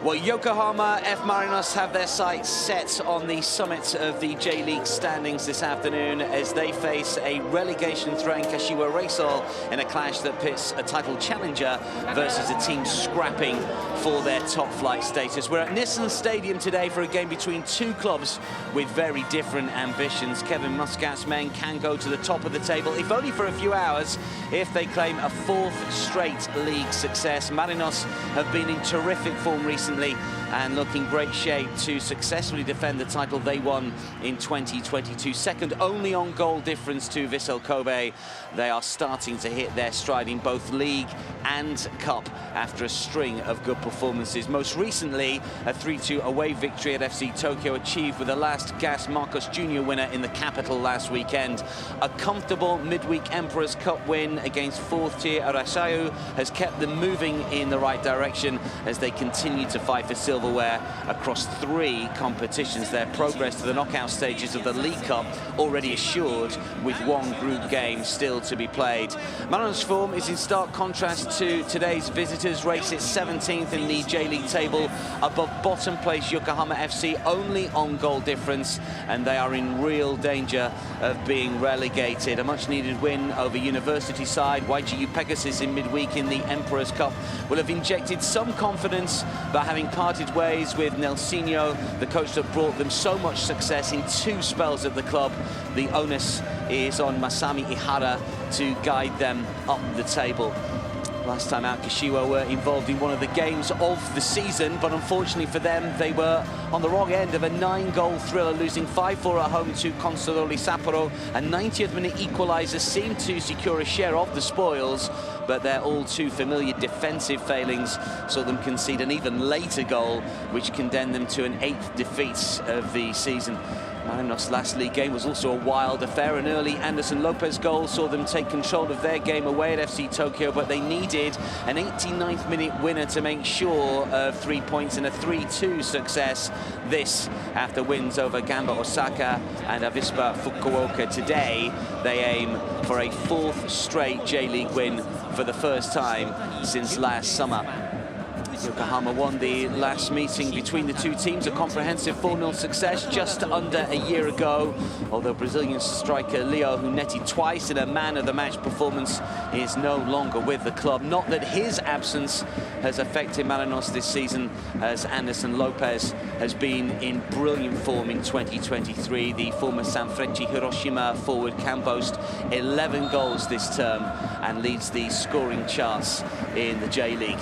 Well, Yokohama F Marinos have their sights set on the summit of the J-League standings this afternoon as they face a relegation-threatened Kashiwa Reysol in a clash that pits a title challenger versus a team scrapping for their top-flight status. We're at Nissan Stadium today for a game between two clubs with very different ambitions. Kevin Muscat's men can go to the top of the table, if only for a few hours, if they claim a fourth straight league success. Marinos have been in terrific form recently and look in great shape to successfully defend the title they won in 2022. Second only on goal difference to Vissel Kobe. They are starting to hit their stride in both league and cup after a string of good performances. Most recently, a 3-2 away victory at FC Tokyo achieved with the last Gas Marcos Jr. winner in the capital last weekend. A comfortable midweek Emperor's Cup win against fourth-tier Arashayu has kept them moving in the right direction as they continue to fight for silverware across three competitions. Their progress to the knockout stages of the League Cup already assured, with one group game still to be played. Marinos' form is in stark contrast to today's visitors. Race its 17th in the J-League table, above bottom place Yokohama FC, only on goal difference, and they are in real danger of being relegated. A much-needed win over University side YGU Pegasus in midweek in the Emperor's Cup will have injected some confidence, but having parted ways with Nelsinho, the coach that brought them so much success in two spells at the club, the onus is on Masami Ihara to guide them up the table. Last time out, Kashiwa were involved in one of the games of the season, but unfortunately for them, they were on the wrong end of a 9-goal thriller, losing 5-4 at home to Consadole Sapporo. A 90th-minute equaliser seemed to secure a share of the spoils, but their all-too-familiar defensive failings saw them concede an even later goal, which condemned them to an 8th defeat of the season. Marinos' last league game was also a wild affair. An early Anderson Lopez goal saw them take control of their game away at FC Tokyo, but they needed an 89th-minute winner to make sure of 3 points and a 3-2 success. This after wins over Gamba Osaka and Avispa Fukuoka. Today, they aim for a fourth straight J-League win for the first time since last summer. Yokohama won the last meeting between the two teams, a comprehensive 4-0 success just under a year ago, although Brazilian striker Leo, who netted twice in a man-of-the-match performance, is no longer with the club. Not that his absence has affected Marinos this season, as Anderson Lopez has been in brilliant form in 2023. The former Sanfrecce Hiroshima forward can boast 11 goals this term and leads the scoring charts in the J-League.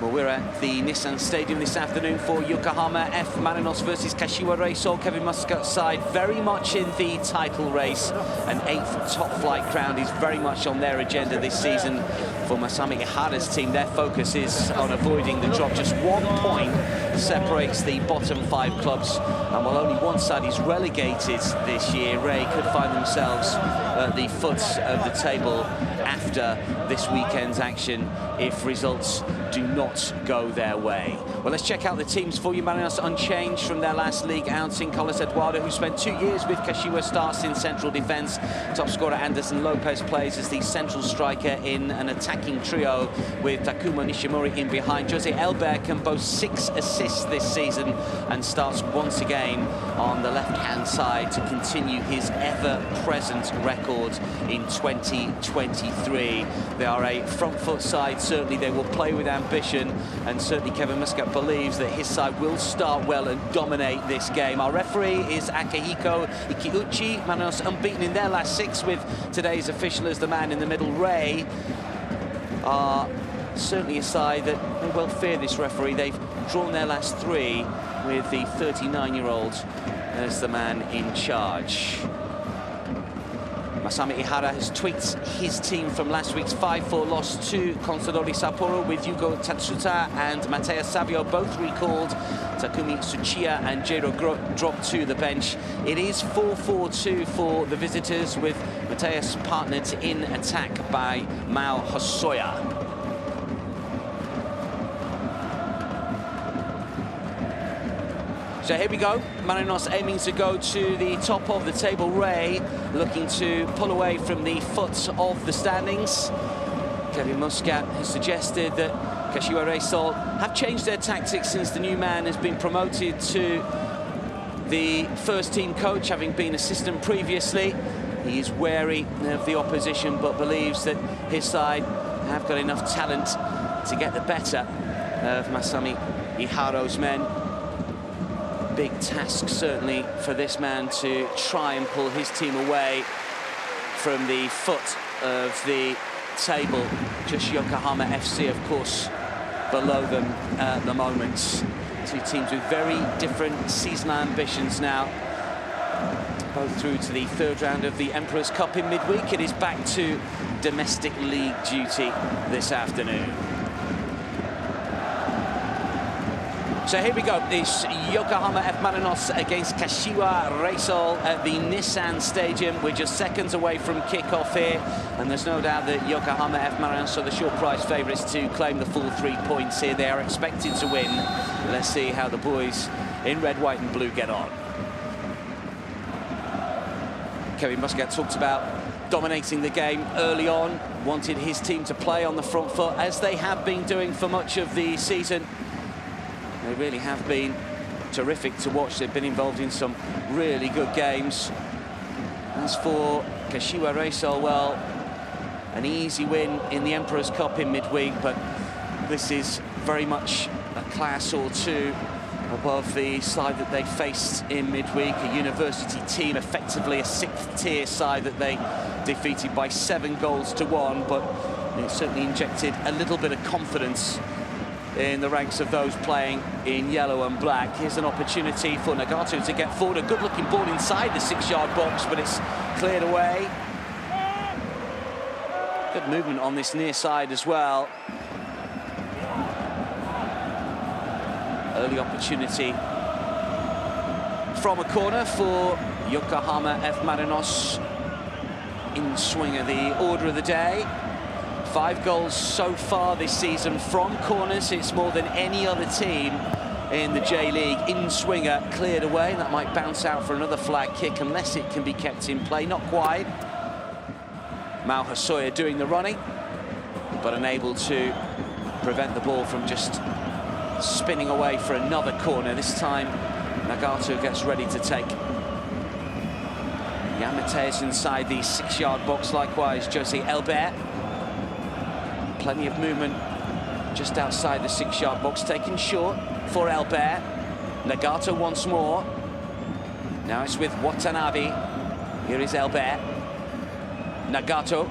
Well, we're at the Nissan Stadium this afternoon for Yokohama F Marinos versus Kashiwa Reysol. Kevin Muscat's side very much in the title race. An 8th top-flight crown is very much on their agenda this season. For Masami Ihara's team, their focus is on avoiding the drop. Just 1 point separates the bottom 5 clubs, and while only one side is relegated this year, Ray could find themselves at the foot of the table after this weekend's action if results do not go their way. Well, let's check out the teams for you. Marinos unchanged from their last league outing. Carlos Eduardo, who spent 2 years with Kashiwa, starts in central defence. Top scorer Anderson Lopez plays as the central striker in an attacking trio with Takuma Nishimori in behind. Jose Elber can boast 6 assists this season and starts once again on the left-hand side to continue his ever-present record in 2023. They are a front-foot side. Certainly they will play with ambition, and certainly Kevin Muscat believes that his side will start well and dominate this game. Our referee is Akihiko Ikiuchi. Marinos unbeaten in their last 6, with today's official as the man in the middle. Ray are certainly a side that may well fear this referee. They've drawn their last 3 with the 39-year-old as the man in charge. Masami Ihara has tweaked his team from last week's 5-4 loss to Consadole Sapporo, with Yugo Tatsuta and Mateus Savio both recalled. Takumi Tsuchiya and Jiro dropped to the bench. It is 4-4-2 for the visitors, with Mateus partnered in attack by Mao Hosoya. So here we go, Marinos aiming to go to the top of the table. Ray looking to pull away from the foot of the standings. Kevin Muscat has suggested that Kashiwa Reysol have changed their tactics since the new man has been promoted to the first team coach, having been assistant previously. He is wary of the opposition, but believes that his side have got enough talent to get the better of Masami Iharo's men. Big task, certainly, for this man to try and pull his team away from the foot of the table. Just Yokohama FC, of course, below them at the moment. Two teams with very different seasonal ambitions now. Both through to the third round of the Emperor's Cup in midweek. It is back to domestic league duty this afternoon. So here we go. It's Yokohama F Marinos against Kashiwa Reysol at the Nissan Stadium. We're just seconds away from kickoff here, and there's no doubt that Yokohama F Marinos are the short price favourites to claim the full 3 points here. They are expected to win. Let's see how the boys in red, white and blue get on. Kevin Muscat talked about dominating the game early on, wanted his team to play on the front foot, as they have been doing for much of the season. They really have been terrific to watch. They've been involved in some really good games. As for Kashiwa Reysol, well, an easy win in the Emperor's Cup in midweek, but this is very much a class or two above the side that they faced in midweek, a university team, effectively a 6th tier side that they defeated by 7 goals to 1, but it certainly injected a little bit of confidence in the ranks of those playing in yellow and black. Here's an opportunity for Nagato to get forward. A good-looking ball inside the 6-yard box, but it's cleared away. Good movement on this near side as well. Early opportunity from a corner for Yokohama F Marinos. In swing of the order of the day. 5 goals so far this season from corners. It's more than any other team in the J-League. In swinger cleared away. That might bounce out for another flag kick unless it can be kept in play. Not quite. Mao Hosoya doing the running, but unable to prevent the ball from just spinning away for another corner. This time Nagato gets ready to take. Yamate is inside the 6-yard box, likewise Jose Elbert. Plenty of movement just outside the 6-yard box, taken short for Elbert. Nagato once more. Now it's with Watanabe. Here is Elbert. Nagato.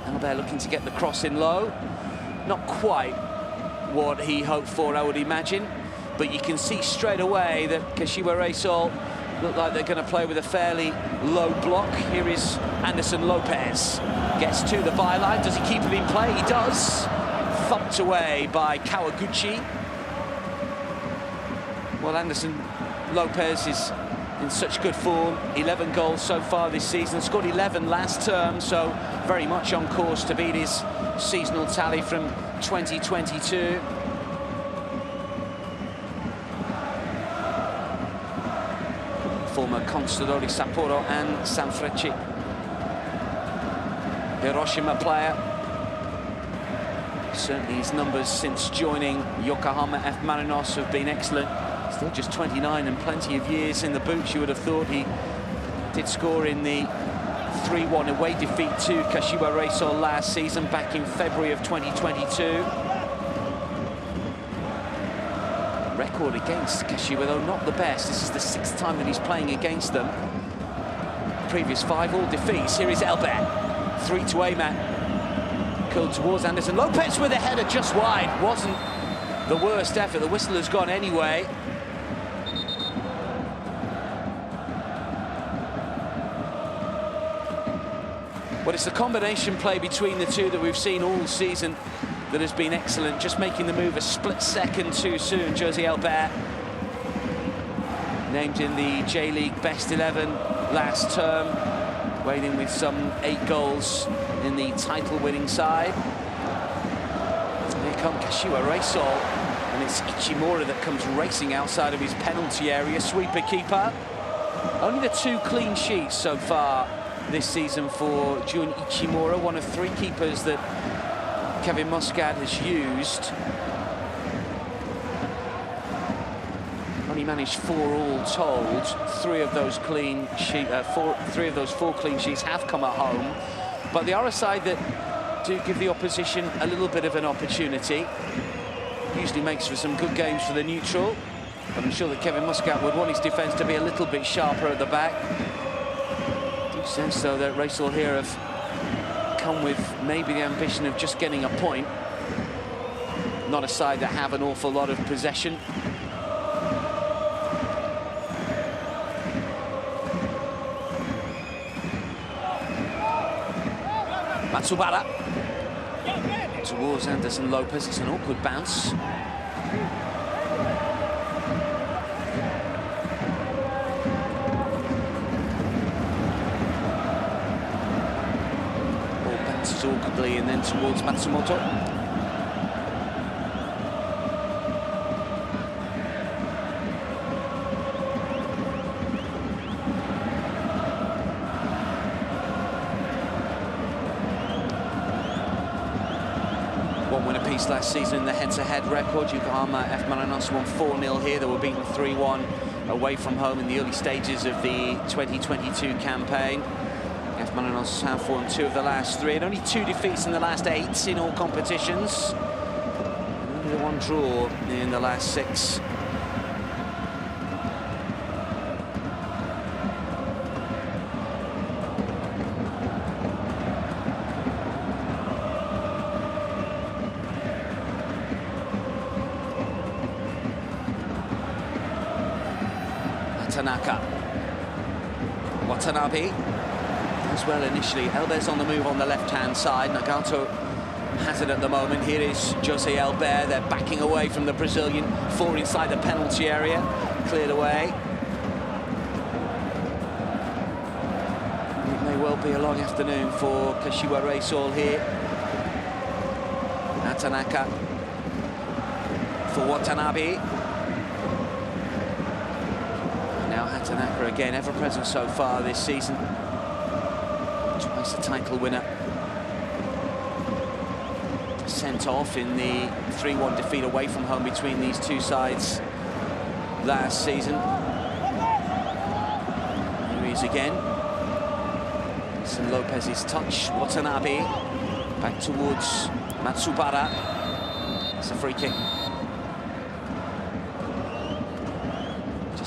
Elbert looking to get the cross in low. Not quite what he hoped for, I would imagine, but you can see straight away that Kashiwa Reysol look like they're going to play with a fairly low block. Here is Anderson Lopez. Gets to the byline. Does he keep it in play? He does. Thumped away by Kawaguchi. Well, Anderson Lopez is in such good form. 11 goals so far this season. Scored 11 last term, so very much on course to beat his seasonal tally from 2022. Former Constadori Sapporo and Sanfrecce. Hiroshima player. Certainly his numbers since joining Yokohama F Marinos have been excellent. Still just 29 and plenty of years in the boots. You would have thought. He did score in the 3-1 away defeat to Kashiwa Reysol last season, back in February of 2022. Record against Kashiwa, though not the best. This is the 6th time that he's playing against them. Previous 5 all defeats. Here is Elbert. 3 to Ayman. Curled towards Anderson Lopez with a header just wide. Wasn't the worst effort. The whistle has gone anyway. But it's the combination play between the two that we've seen all season that has been excellent. Just making the move a split second too soon. Jose Elbert, named in the J-League Best 11 last term, weighed in with some 8 goals in the title-winning side. Here comes Kashiwa Reysol, and it's Ichimura that comes racing outside of his penalty area. Sweeper keeper. Only the 2 clean sheets so far this season for Jun Ichimura, one of 3 keepers that Kevin Muscat has used. managed 4 all told. 3 of those 4 clean sheets have come at home. But they are a side that do give the opposition a little bit of an opportunity. Usually makes for some good games for the neutral. But I'm sure that Kevin Muscat would want his defence to be a little bit sharper at the back. I do sense, though, that Reysol here have come with maybe the ambition of just getting a point. Not a side that have an awful lot of possession. Matsubara towards Anderson Lopez. It's an awkward bounce. Ball bounces awkwardly and then towards Matsumoto. Last season in the head-to-head record, Yokohama F Marinos won 4-0 here. They were beaten 3-1 away from home in the early stages of the 2022 campaign. F Marinos have won 2 of the last 3 and only 2 defeats in the last 8 in all competitions. And only the 1 draw in the last 6. Watanabe as well initially. Elber's on the move on the left-hand side. Nagato has it at the moment. Here is Jose Elber. They're backing away from the Brazilian. 4 inside the penalty area. Cleared away. It may well be a long afternoon for Kashiwa Reysol here. Atanaka for Watanabe. Tanaka again, ever present so far this season. Twice the title winner. Sent off in the 3-1 defeat away from home between these 2 sides last season. Here he is again. Anderson Lopez's touch. Watanabe back towards Matsubara. It's a free kick.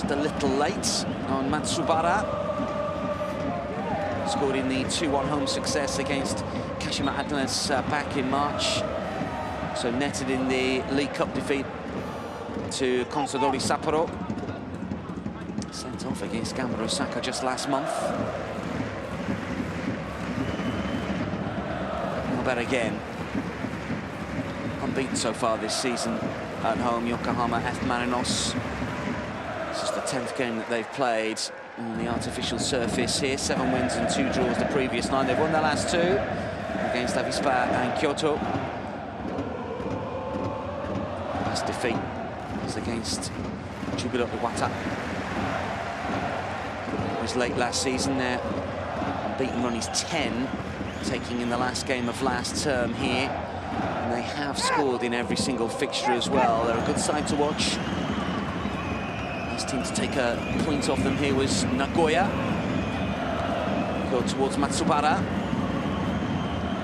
A little late on Matsubara. Scored in the 2-1 home success against Kashima Antlers back in March. So netted in the League Cup defeat to Consadole Sapporo. Sent off against Gamba Osaka just last month. But again, unbeaten so far this season at home, Yokohama F Marinos. This is the 10th game that they've played on the artificial surface here. 7 wins and 2 draws the previous 9. They've won their last 2 against Avispa and Kyoto. Last defeat was against Jubilo Iwata. It was late last season. Their unbeaten run is 10, taking in the last game of last term here. And they have scored in every single fixture as well. They're a good side to watch. Team to take a point off them here was Nagoya. Go towards Matsubara.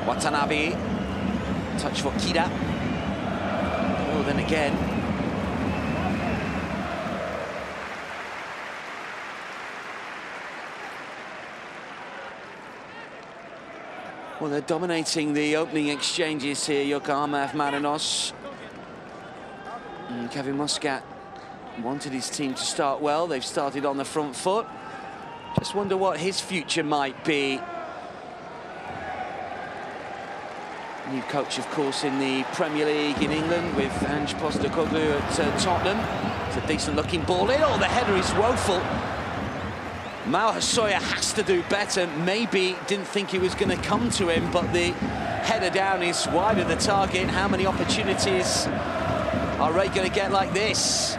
Watanabe. Touch for Kida. Oh, then again. Well, they're dominating the opening exchanges here, Yokohama F Marinos. And Kevin Muscat wanted his team to start well. They've started on the front foot. Just wonder what his future might be. New coach, of course, in the Premier League in England with Ange Postecoglou at Tottenham. It's a decent-looking ball in. Oh, the header is woeful. Mao Hosoya has to do better. Maybe didn't think he was going to come to him, but the header down is wide of the target. How many opportunities are Ray going to get like this?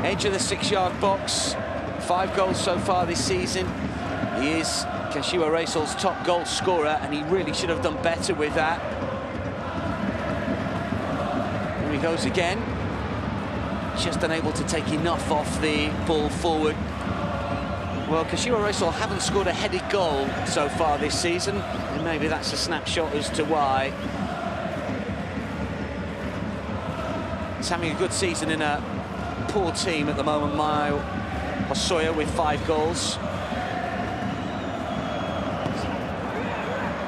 Edge of the 6-yard box. 5 goals so far this season. He is Kashiwa Reysol's top goal scorer, and he really should have done better with that. Here he goes again. just unable to take enough off the ball forward. Well, Kashiwa Reysol haven't scored a headed goal so far this season, and maybe that's a snapshot as to why. He's having a good season in a poor team at the moment. MEIJI YASUDA with 5 goals.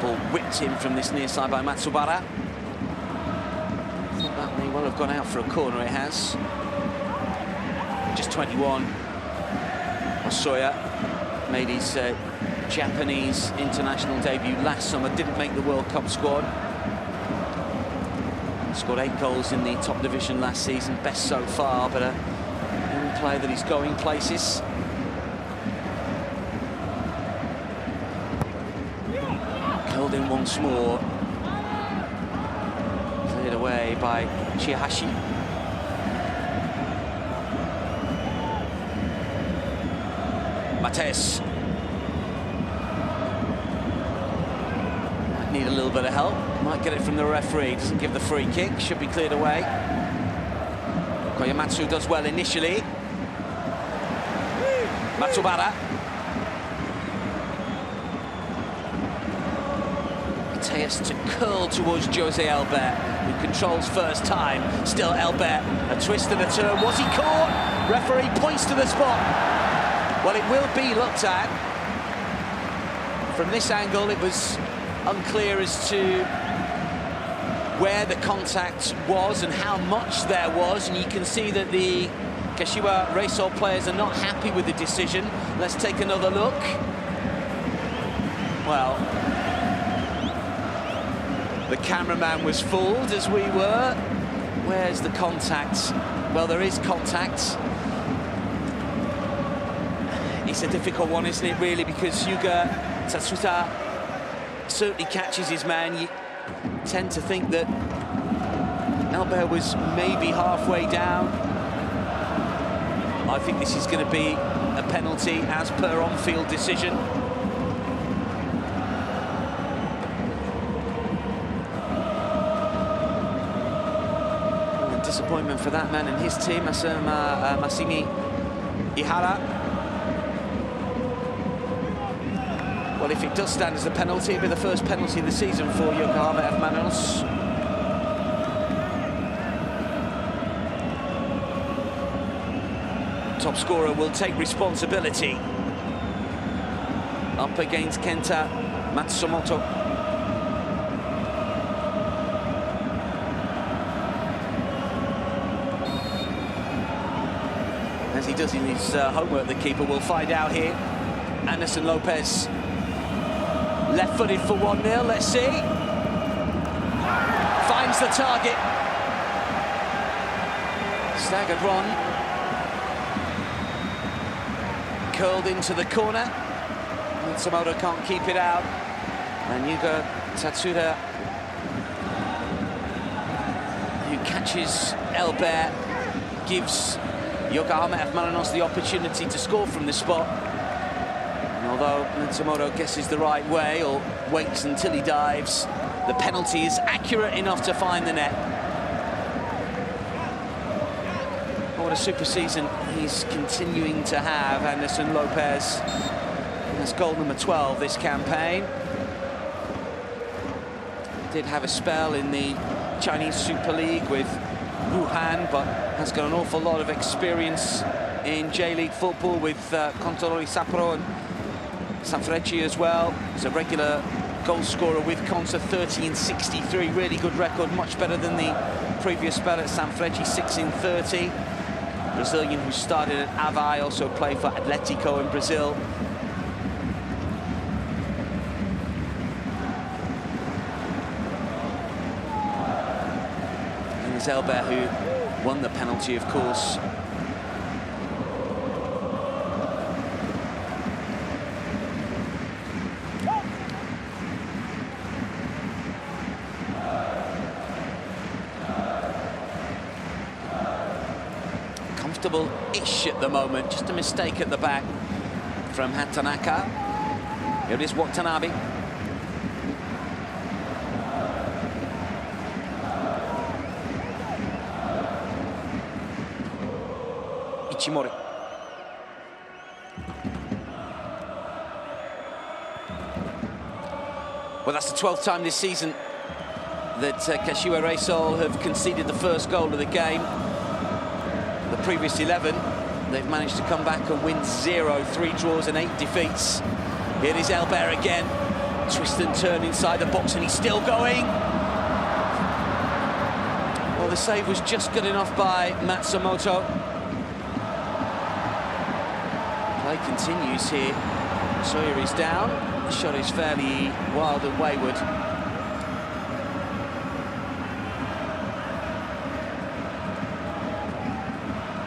Ball whipped in from this near side by Matsubara. I thought that may well have gone out for a corner, it has. Just 21. YASUDA made his Japanese international debut last summer, didn't make the World Cup squad. Scored 8 goals in the top division last season, best so far, but a young player that is going places. Curled in once more. Cleared away by Chihashi. Mates. Might need a little bit of help. Might get it from the referee. Doesn't give the free kick. Should be cleared away. Koyamatsu does well initially. Matsubara. Mateus to curl towards Jose Elbert, who controls first time. Still Elbert. A twist and a turn. Was he caught? Referee points to the spot. Well, it will be looked at. From this angle, it was unclear as to where the contact was and how much there was, and you can see that the Kashiwa Reysol players are not happy with the decision. Let's take another look. Well, the cameraman was fooled, as we were. Where's the contact? Well, there is contact. It's a difficult one, isn't it, really, because Yuga Tatsuta certainly catches his man. You tend to think that Elbert was maybe halfway down. I think this is going to be a penalty as per on-field decision. And disappointment for that man and his team, Masimi Ihara. Well, if it does stand as a penalty, it'll be the first penalty of the season for Yokohama F Marinos. Top scorer will take responsibility. Up against Kenta Matsumoto. As he does in his homework, the keeper will find out here. Anderson Lopez. Left-footed for 1-0, let's see. Finds the target. Staggered run. Curled into the corner. Matsumoto can't keep it out. And Yuga Tatsuta, who catches Elbert, gives Yokohama F Marinos the opportunity to score from this spot. Although Matsumoto guesses the right way or waits until he dives, the penalty is accurate enough to find the net. What a super season he's continuing to have, Anderson Lopez. That's goal number 12 this campaign. Did have a spell in the Chinese Super League with Wuhan, but has got an awful lot of experience in J-League football with Controlori Sapporo and Sanfrecce as well. He's a regular goal scorer with Consa, 30 in 63, really good record, much better than the previous spell at Sanfrecce, 6 in 30. Brazilian who started at Avaí, also played for Atletico in Brazil. And it's Elbert who won the penalty, of course. Comfortable-ish at the moment, just a mistake at the back from Hatanaka. Here is Watanabe. Ichimori. Well, that's the 12th time this season that Kashiwa Reysol have conceded the first goal of the game. The previous 11, they've managed to come back and win 0, 3 draws and 8 defeats. Here is Elber again. Twist and turn inside the box, and he's still going. Well, the save was just good enough by Matsumoto. Play continues here. Sawyer is down. The shot is fairly wild and wayward.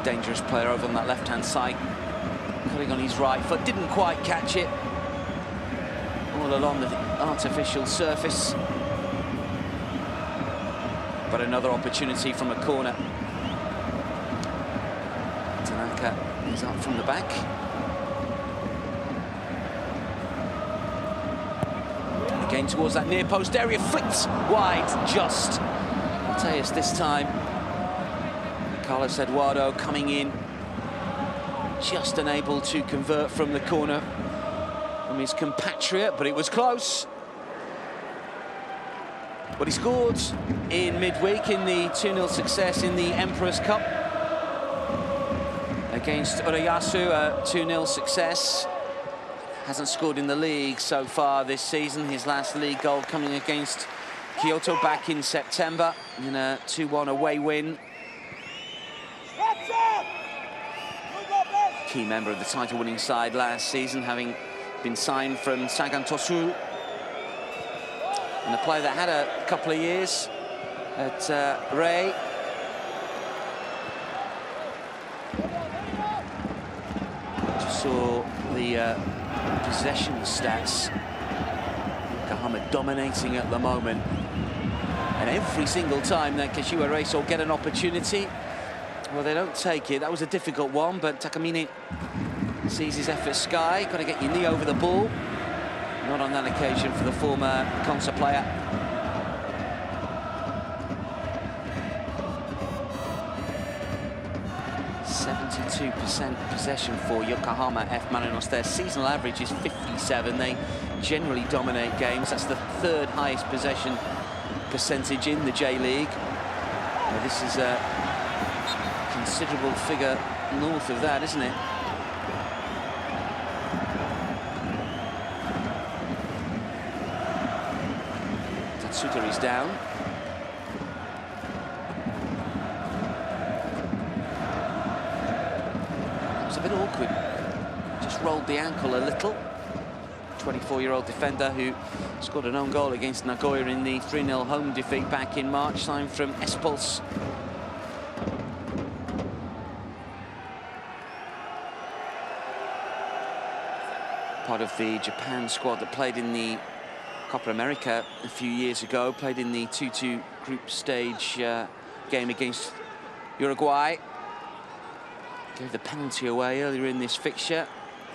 Dangerous player over on that left-hand side. Cutting on his right foot, didn't quite catch it. All along the artificial surface. But another opportunity from a corner. Tanaka is up from the back. Again towards that near post area, flicked wide just. Mateus this time. Carlos Eduardo coming in, just unable to convert from the corner from his compatriot, but it was close. But he scored in midweek in the 2-0 success in the Emperor's Cup against Urayasu, a 2-0 success. Hasn't scored in the league so far this season. His last league goal coming against Kyoto back in September in a 2-1 away win. Key member of the title-winning side last season, having been signed from Sagan Tosu. And a player that had a couple of years at Ray. Just saw the possession stats. Yokohama dominating at the moment. And every single time that Kashiwa Reysol get an opportunity, well, they don't take it. That was a difficult one, but Takamine sees his effort sky. Got to get your knee over the ball. Not on that occasion for the former Consa player. %72% possession for Yokohama F Marinos. Their seasonal average is 57. They generally dominate games. That's the 3rd highest possession percentage in the J-League. This is a considerable figure north of that, isn't it? Tatsuta is down. It was a bit awkward. Just rolled the ankle a little. 24-year-old defender who scored an own goal against Nagoya in the 3-0 home defeat back in March, signed from Espulse. Part of the Japan squad that played in the Copa America a few years ago, played in the 2-2 group stage game against Uruguay. Gave the penalty away earlier in this fixture.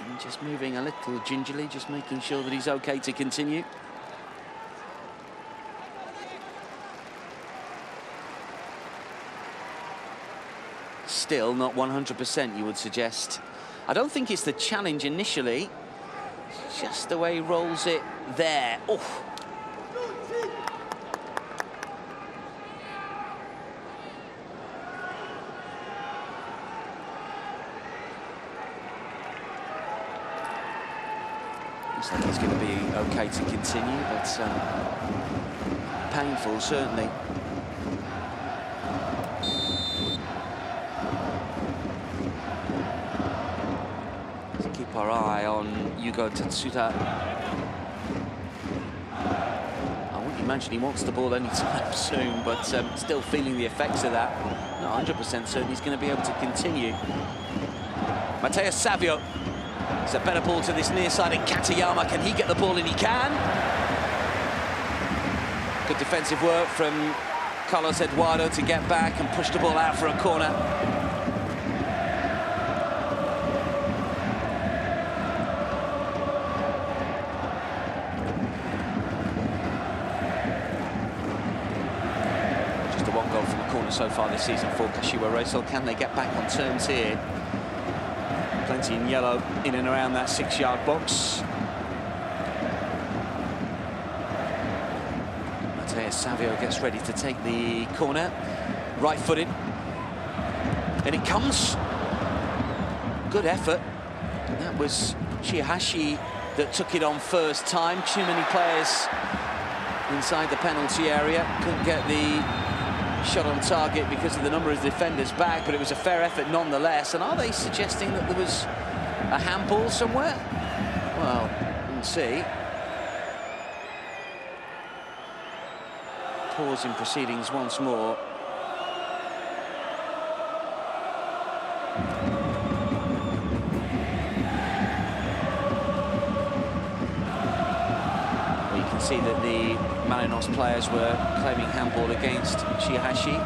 And just moving a little gingerly, just making sure that he's okay to continue. Still not 100%, you would suggest. I don't think it's the challenge initially. It's just the way he rolls it there. Oh. Looks like he's going to be okay to continue, but painful, certainly. Let's keep our eye on Yugo Tatsuta. I wouldn't imagine he wants the ball anytime soon, but still feeling the effects of that. Not 100% certain he's going to be able to continue. Mateus Savio. It's a better ball to this near side, and Katayama, can he get the ball? And he can. Good defensive work from Carlos Eduardo to get back and push the ball out for a corner. Just a 1 goal from the corner so far this season for Kashiwa Reysol. Can they get back on terms here? plenty in yellow in and around that 6-yard box. Savio gets ready to take the corner, right-footed, and it comes. Good effort. And that was Shihashi that took it on first time. Too many players inside the penalty area. Couldn't get the shot on target because of the number of defenders back, but it was a fair effort nonetheless. And are they suggesting that there was a handball somewhere? Well, we'll see. Pause in proceedings once more. Well, you can see that the Marinos players were claiming handball against Shihashi.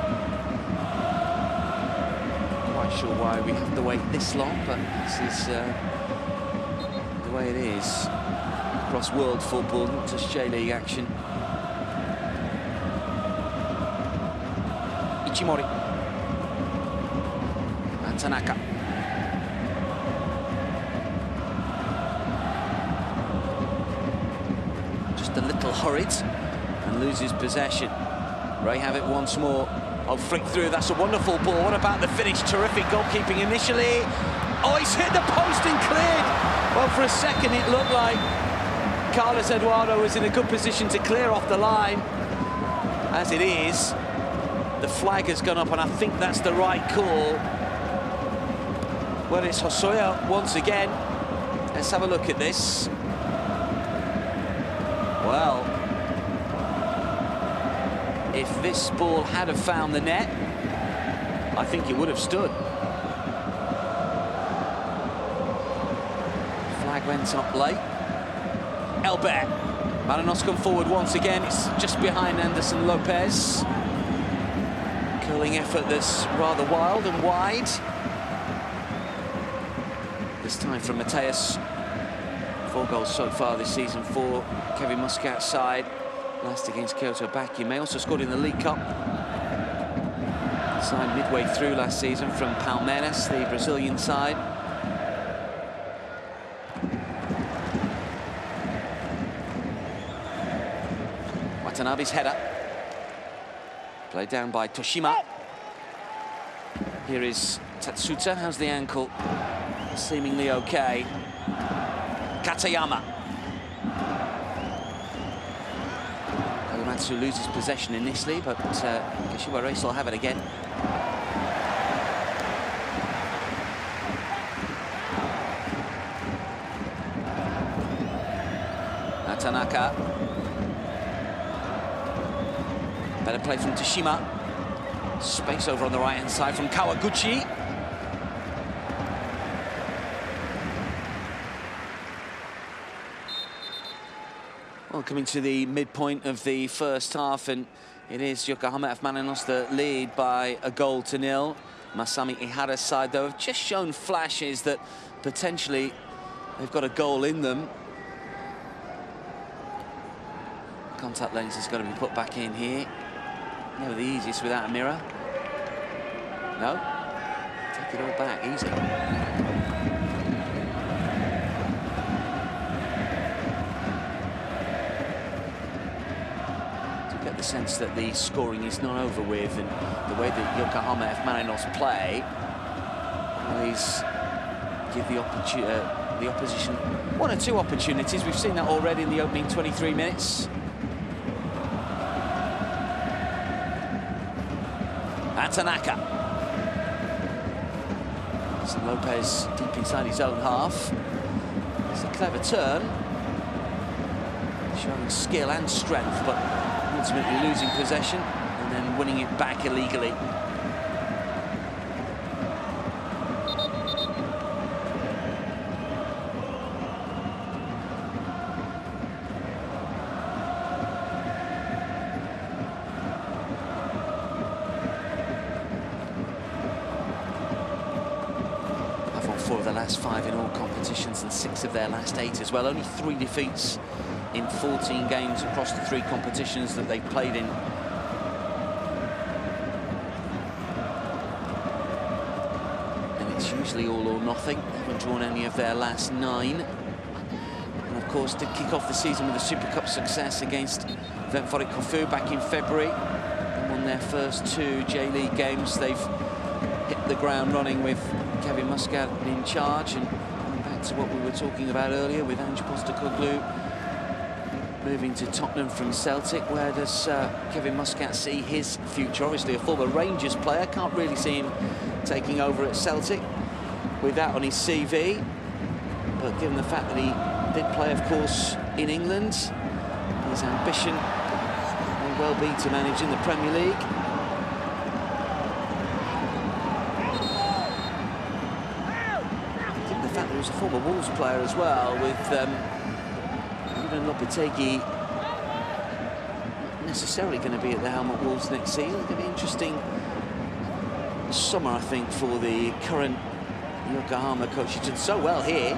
Quite sure why we have to wait this long, but this is the way it is across world football, not just J-League action. Ichimori and Tanaka. Just a little hurried and loses possession. Ray have it once more. Oh, flick through, that's a wonderful ball. What about the finish? Terrific goalkeeping initially. Oh, he's hit the post and cleared. Well, for a second it looked like Carlos Eduardo was in a good position to clear off the line. As it is, the flag has gone up, and I think that's the right call. Well, it's Hosoya once again. Let's have a look at this. Well, if this ball had have found the net, I think it would have stood. Flag went up late. Elbert. Marinos come forward once again. It's just behind Anderson Lopez. Curling effort that's rather wild and wide. This time from Mateus. 4 goals so far this season for Kevin Muscat's side. Last against Kyoto Bakume. Also scored in the League Cup. Signed midway through last season from Palmeiras, the Brazilian side. Watanabe's header. Played down by Toshima. Here is Tatsuta. How's the ankle? Seemingly okay. Katayama. Komatsu loses possession initially, but Kashiwa Reysol have it again. Tanaka. Better play from Toshima. Space over on the right-hand side from Kawaguchi. Well, coming to the midpoint of the first half, and it is Yokohama F Marinos that lead by 1-0. Masami Ihara's side, though, have just shown flashes that potentially they've got a goal in them. Contact lens has got to be put back in here. Never the easiest without a mirror. No. Take it all back, easy. To get the sense that the scoring is not over with, and the way that Yokohama F Marinos play, always give the opposition 1 or 2 opportunities. We've seen that already in the opening 23 minutes. Tanaka. So Lopez deep inside his own half. It's a clever turn, showing skill and strength, but ultimately losing possession and then winning it back illegally. Of the last 5 in all competitions and 6 of their last 8 as well. Only 3 defeats in 14 games across the 3 competitions that they've played in. And it's usually basically all or nothing. They haven't drawn any of their last 9. And of course, did kick off the season with a Super Cup success against Ventforet Kofu back in February. And won their first 2 J-League games. They've hit the ground running with Kevin Muscat in charge. And going back to what we were talking about earlier with Ange Postecoglou moving to Tottenham from Celtic. Where does Kevin Muscat see his future? Obviously a former Rangers player, can't really see him taking over at Celtic with that on his CV. But given the fact that he did play, of course, in England, his ambition may well be to manage in the Premier League. Given the fact that he was a former Wolves player as well, with Lopetegui not necessarily going to be at the helm at Wolves next season. It's going to be interesting summer, I think, for the current Yokohama coach. He did so well here.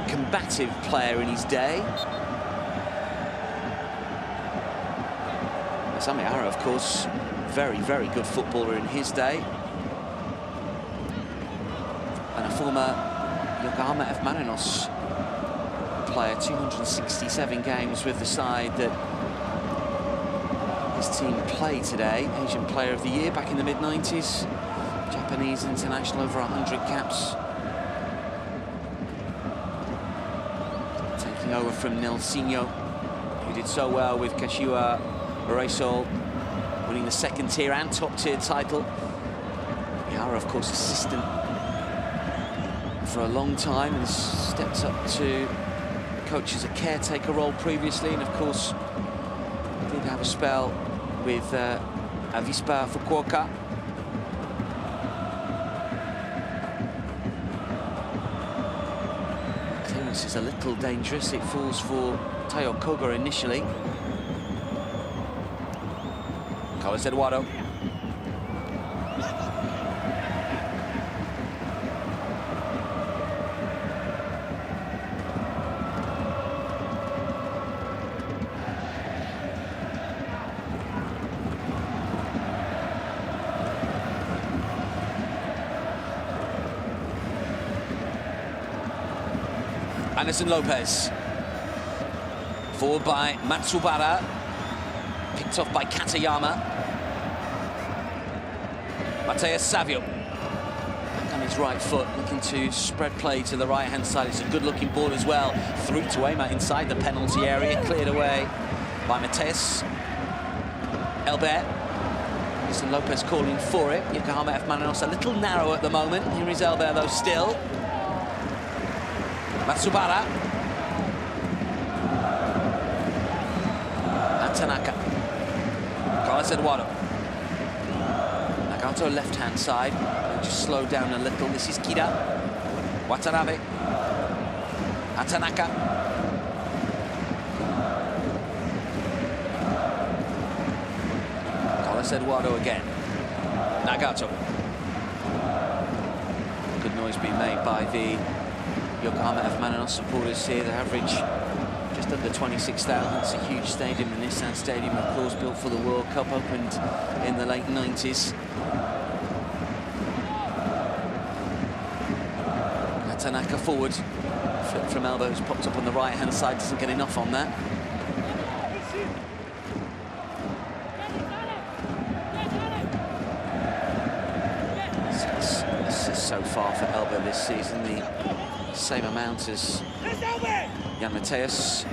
Combative player in his day. Sami Hara, of course, very, very good footballer in his day. And a former Yokohama F Marinos player, 267 games with the side that his team played today. Asian Player of the Year back in the mid-90s. Japanese international, over 100 caps. Taking over from Nelsinho, who did so well with Kashiwa Reysol, winning the 2nd tier and top tier title. Yara, of course, assistant for a long time and stepped up to coach as a caretaker role previously, and of course did have a spell with Avispa Fukuoka. Clearance is a little dangerous. It falls for Tayo Koga initially. Carlos Eduardo. Anderson Lopez. Forward by Matsubara. Picked off by Katayama. Mateus Savio. Back on his right foot, looking to spread play to the right-hand side. It's a good-looking ball as well. Through to Ema inside the penalty area. Cleared away by Mateus. Elbert. Anderson Lopez calling for it. Yokohama F Marinos a little narrow at the moment. Here is Elbert, though, still. Matsubara. And Tanaka. Carlos Eduardo. Nagato left-hand side. Just slow down a little. This is Kida. Watanabe. And Tanaka. Carlos Eduardo again. Nagato. Good noise being made by the Yokohama F Marinos supporters here. They average just under 26,000. It's a huge stadium, the Nissan Stadium, of course, built for the World Cup, opened in the late 90s. Tanaka forward. Flip from elbows, popped up on the right-hand side, doesn't get enough on that. So far for Elba this season, the same amount as Jan Mateus.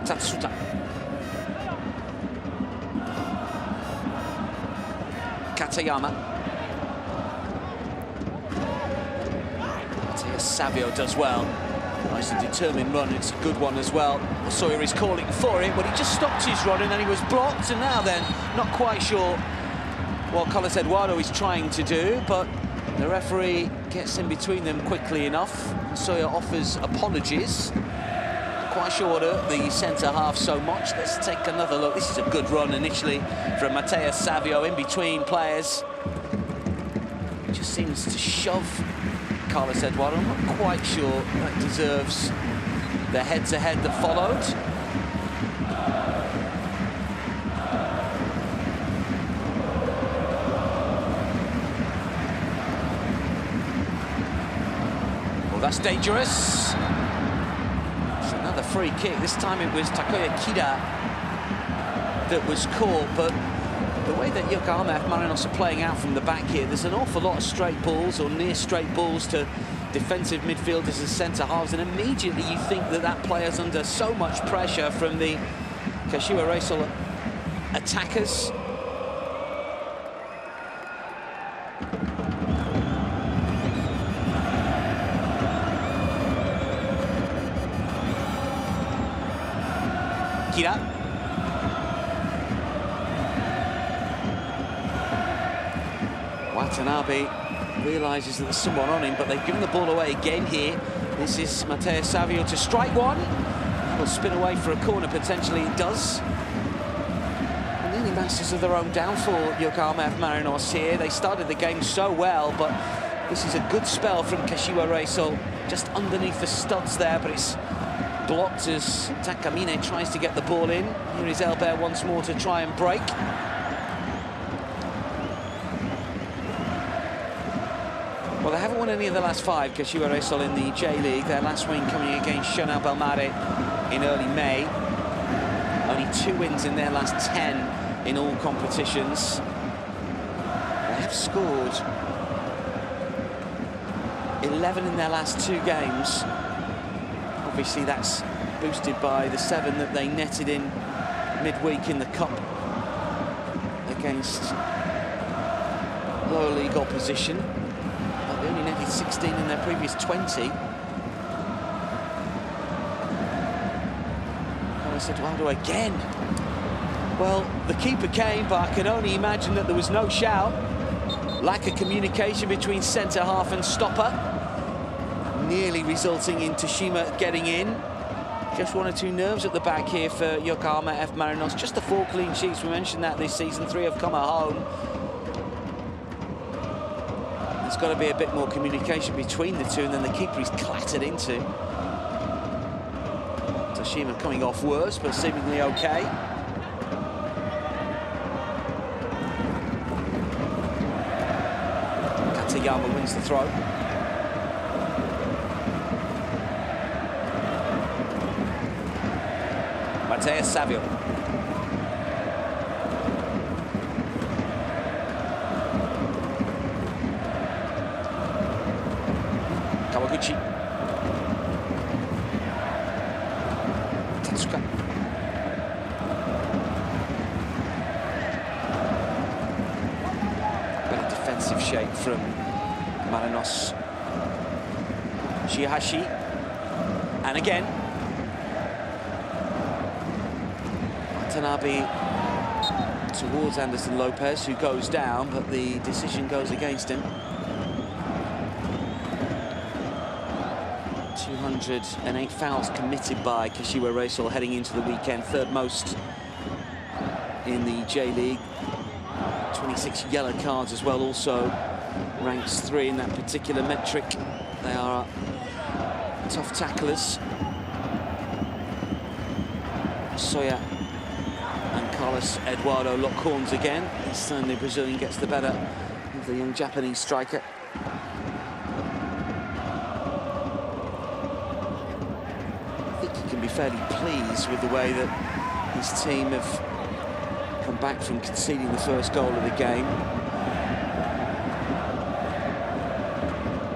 Tatsuta. Katayama. Mateus Savio does well. Nice and determined run, it's a good one as well. Sawyer is calling for it, but he just stopped his run and then he was blocked, and now then, not quite sure what Carlos Eduardo is trying to do, but the referee gets in between them quickly enough. Sawyer offers apologies. Not quite sure what hurt the centre-half so much. Let's take another look. This is a good run initially from Mateus Savio in between players. He just seems to shove Carlos Eduardo. I'm not quite sure that deserves the heads-ahead that followed. Well, that's dangerous. It's another free kick. This time it was Takuya Kida that was caught, but the way that Yokohama F Marinos are playing out from the back here, there's an awful lot of straight balls or near straight balls to defensive midfielders and centre-halves, and immediately you think that that player's under so much pressure from the Kashiwa Reysol attackers. Kira. Watanabe realises that there's someone on him, but they've given the ball away again here. This is Matteo Savio to strike one. Will spin away for a corner, potentially it does. And nearly masters of their own downfall, Yokohama F Marinos here. They started the game so well, but this is a good spell from Kashiwa Reysol, just underneath the studs there, but it's blocked as Takamine tries to get the ball in. Here is Elbert once more to try and break. Well, they haven't won any of the last 5, Kashiwa Reysol, in the J-League. Their last win coming against Shonao Belmare in early May. Only 2 wins in their last 10 in all competitions. They have scored 11 in their last 2 games. Obviously, that's boosted by the 7 that they netted in midweek in the Cup against lower league opposition. They only netted 16 in their previous 20. Carlos Eduardo again. Well, the keeper came, but I can only imagine that there was no shout. Lack of communication between centre-half and stopper, nearly resulting in Toshima getting in. Just 1 or 2 nerves at the back here for Yokohama F Marinos. Just the 4 clean sheets, we mentioned that this season. 3 have come at home. There's got to be a bit more communication between the 2, and then the keeper is clattered into. Toshima coming off worse, but seemingly okay. Katayama wins the throw. Matteo Savio. Kawaguchi. Tatsuka. Better defensive shape from Marinos. Shihashi. And again. Watanabe towards Anderson Lopez, who goes down, but the decision goes against him. 208 fouls committed by Kashiwa Reysol heading into the weekend, 3rd most in the J-League. 26 yellow cards as well, also ranks 3 in that particular metric. They are tough tacklers. Soya and Carlos Eduardo lock horns again. This time the Brazilian gets the better of the young Japanese striker. Fairly pleased with the way that his team have come back from conceding the first goal of the game.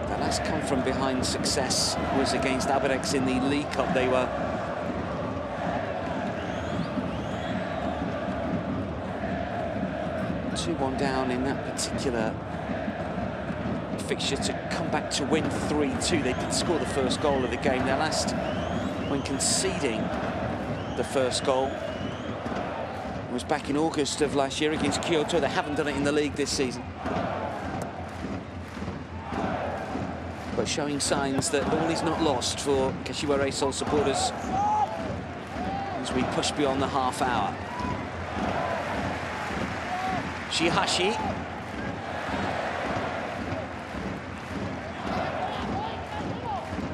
That last come from behind success was against Aberex in the League Cup. They were (2-1) down in that particular fixture to come back to win 3-2. They did score the first goal of the game. Their last, when conceding the first goal, was back in August of last year against Kyoto. They haven't done it in the league this season, but showing signs that all is not lost for Kashiwa Reysol supporters as we push beyond the half hour. Shihashi.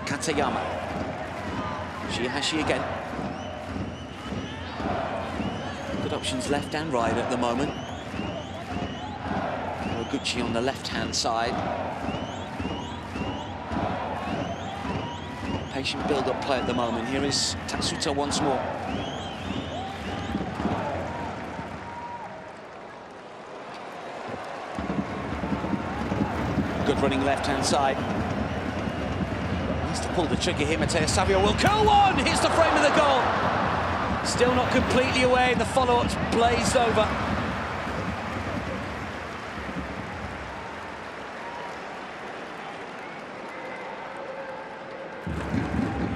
Katayama. Shihashi again. Good options left and right at the moment. Oguchi on the left-hand side. Patient build-up play at the moment. Here is Tatsuta once more. Good running left-hand side. Needs to pull the trigger here. Matteo Savio will curl one. Hits the frame of the goal. Still not completely away. The follow-up's blazed over.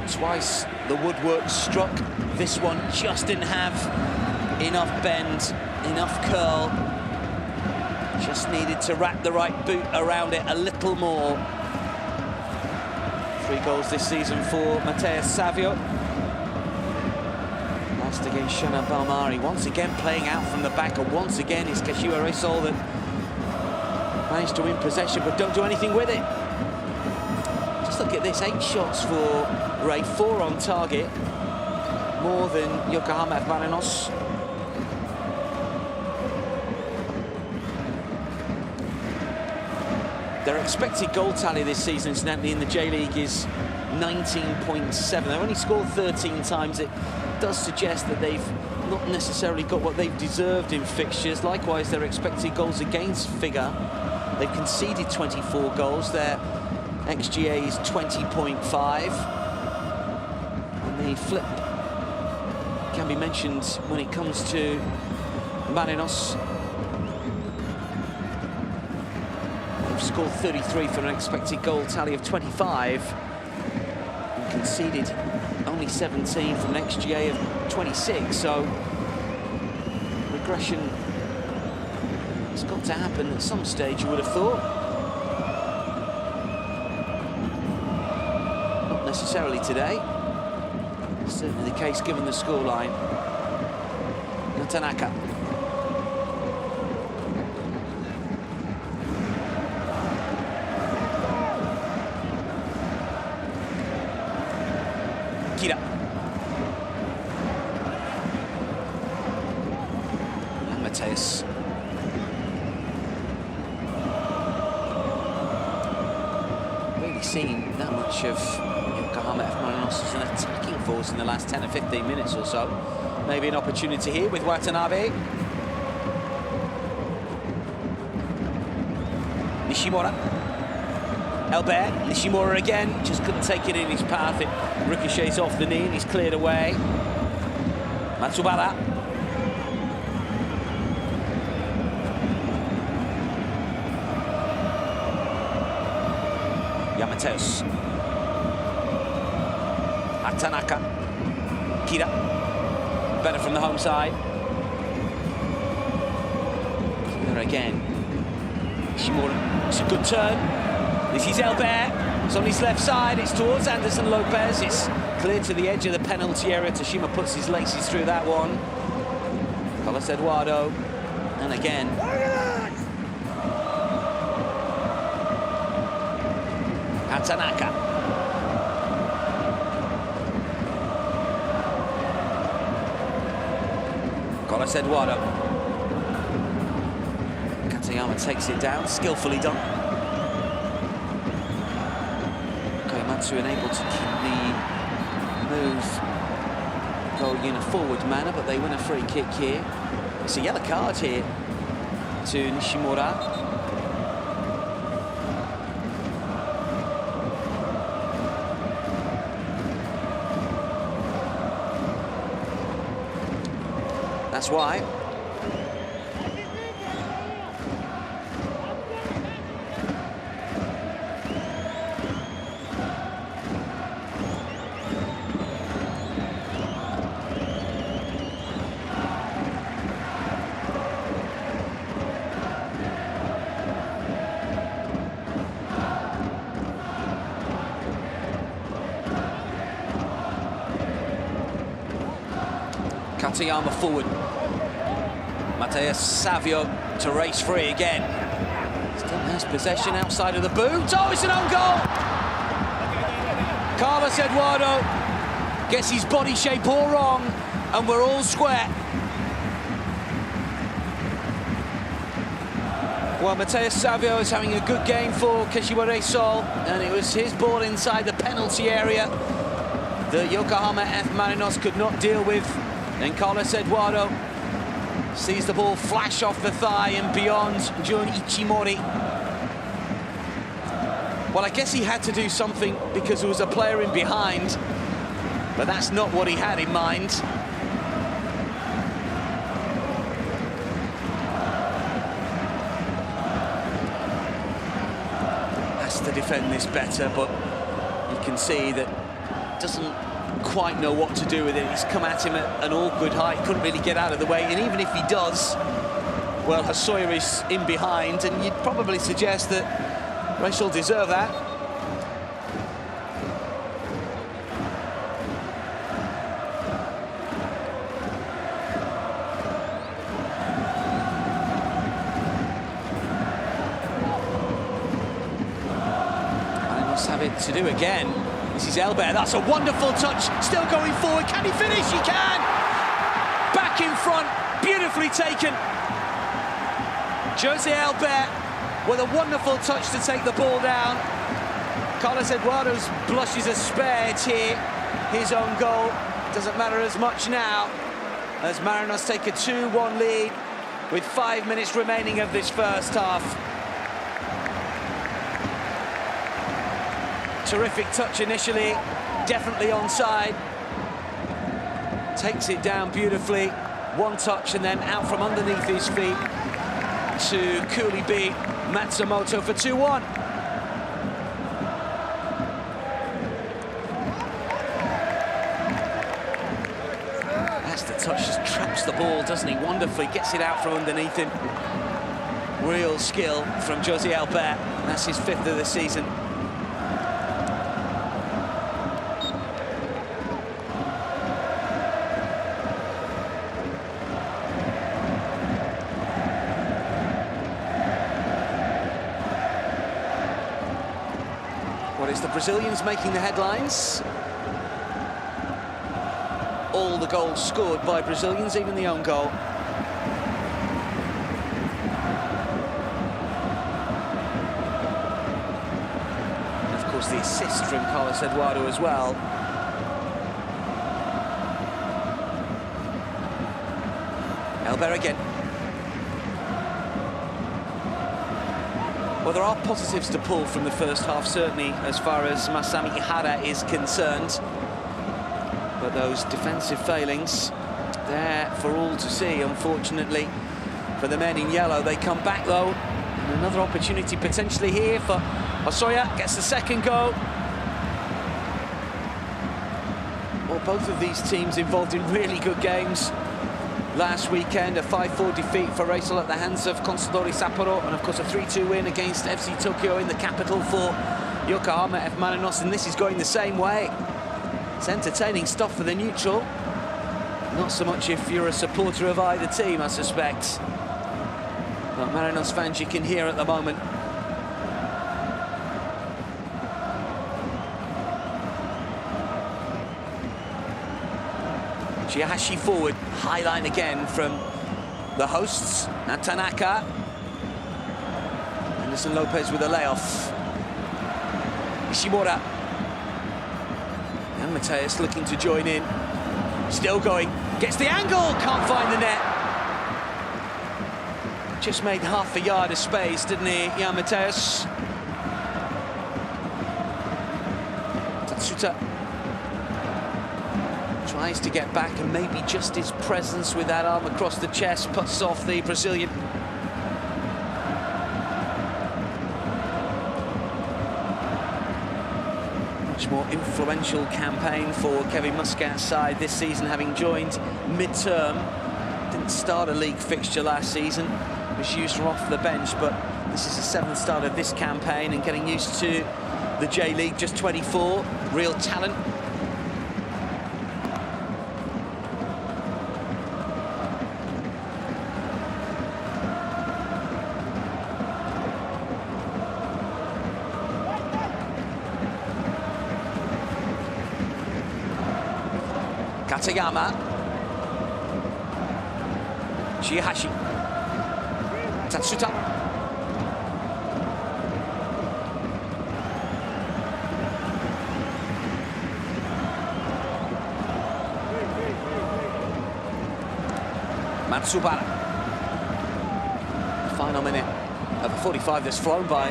Twice the woodwork struck. This one just didn't have enough bend, enough curl. Just needed to wrap the right boot around it a little more. 3 goals this season for Matteo Savio. Last against Shana Balmari. Once again playing out from the back, and once again it's Kashiwa Reysol that managed to win possession but don't do anything with it. Just look at this, 8 shots for Ray, 4 on target. More than Yokohama F Marinos. Their expected goal tally this season, incidentally, in the J-League is 19.7. They've only scored 13 times. It does suggest that they've not necessarily got what they've deserved in fixtures. Likewise, their expected goals against figure, they've conceded 24 goals. Their XGA is 20.5. And the flip can be mentioned when it comes to Marinos. Scored 33 for an expected goal tally of 25 and conceded only 17 from an XGA of 26, so regression has got to happen at some stage, you would have thought. Not necessarily today. Certainly the case given the scoreline. Tanaka. Kira. And Mateus. Really seen that much of Yokohama F Marinos as an attacking force in the last 10 or 15 minutes or so. Maybe an opportunity here with Watanabe. Nishimura. Elbert, Nishimura again, just couldn't take it in his path. It ricochets off the knee and he's cleared away. Matsubara. Yamateus. Tanaka. Kira. Better from the home side. There again. Nishimura. It's a good turn. This is Elbert. It's on his left side. It's towards Anderson Lopez. It's clear to the edge of the penalty area. Toshima puts his laces through that one. Carlos Eduardo. And again. Tanaka. Carlos Eduardo. Katayama takes it down. Skillfully done. Unable to keep the move going in a forward manner, but they win a free kick here. It's a yellow card here to Nishimura. That's why. Katayama forward. Matteo Savio to race free again. Still has possession outside of the boot. Oh, it's an own goal! Carlos Eduardo Gets his body shape all wrong, and we're all square. Well, Matheus Savio is having a good game for Kashiwa Reysol, and it was his ball inside the penalty area that Yokohama F Marinos could not deal with. And Carlos Eduardo sees the ball flash off the thigh and beyond Jun Ichimori. Well, I guess he had to do something because there was a player in behind, but that's not what he had in mind. Has to defend this better, but you can see that doesn't quite know what to do with it. He's come at him at an awkward height, couldn't really get out of the way, and even if he does, well, Hasoya is in behind, and you'd probably suggest that Reysol deserve that. Marinos have it to do again. This is Elbert, that's a wonderful touch, still going forward, can he finish? He can! Back in front, beautifully taken. Jose Elbert with a wonderful touch to take the ball down. Carlos Eduardo's blushes are spared here. His own goal doesn't matter as much now, as Marinos take a 2-1 lead with 5 minutes remaining of this first half. Terrific touch initially, definitely onside. Takes it down beautifully. One touch and then out from underneath his feet to coolly beat Matsumoto for 2-1. That's the touch, just traps the ball, doesn't he? Wonderfully, gets it out from underneath him. Real skill from Jose Elbert. That's his 5th of the season. What is the Brazilians making the headlines? All the goals scored by Brazilians, even the own goal. And of course, the assist from Carlos Eduardo as well. Elbert again. Well, there are positives to pull from the first half, certainly, as far as Masami Ihara is concerned. But those defensive failings, there for all to see, unfortunately, for the men in yellow. They come back, though. And another opportunity potentially here for Hasoya. Gets the second goal. Well, both of these teams involved in really good games. Last weekend, a 5-4 defeat for Reysol at the hands of Consadole Sapporo, and of course a 3-2 win against FC Tokyo in the capital for Yokohama F Marinos, and this is going the same way. It's entertaining stuff for the neutral. Not so much if you're a supporter of either team, I suspect. But Marinos fans you can hear at the moment. Chihashi forward, high line again from the hosts, and Tanaka. Anderson Lopez with a layoff. Ishimura. And Matheus looking to join in. Still going, gets the angle, can't find the net. Just made half a yard of space, didn't he, Jan Matheus? Tatsuta tries to get back, and maybe just his presence with that arm across the chest puts off the Brazilian. Much more influential campaign for Kevin Muscat's side this season, having joined mid-term. Didn't start a league fixture last season, was used from off the bench, but this is the 7th start of this campaign and getting used to the J-League, just 24, real talent. Katayama. Shihashi. Tatsuta. Matsubara. Final minute of the 45 that's flown by.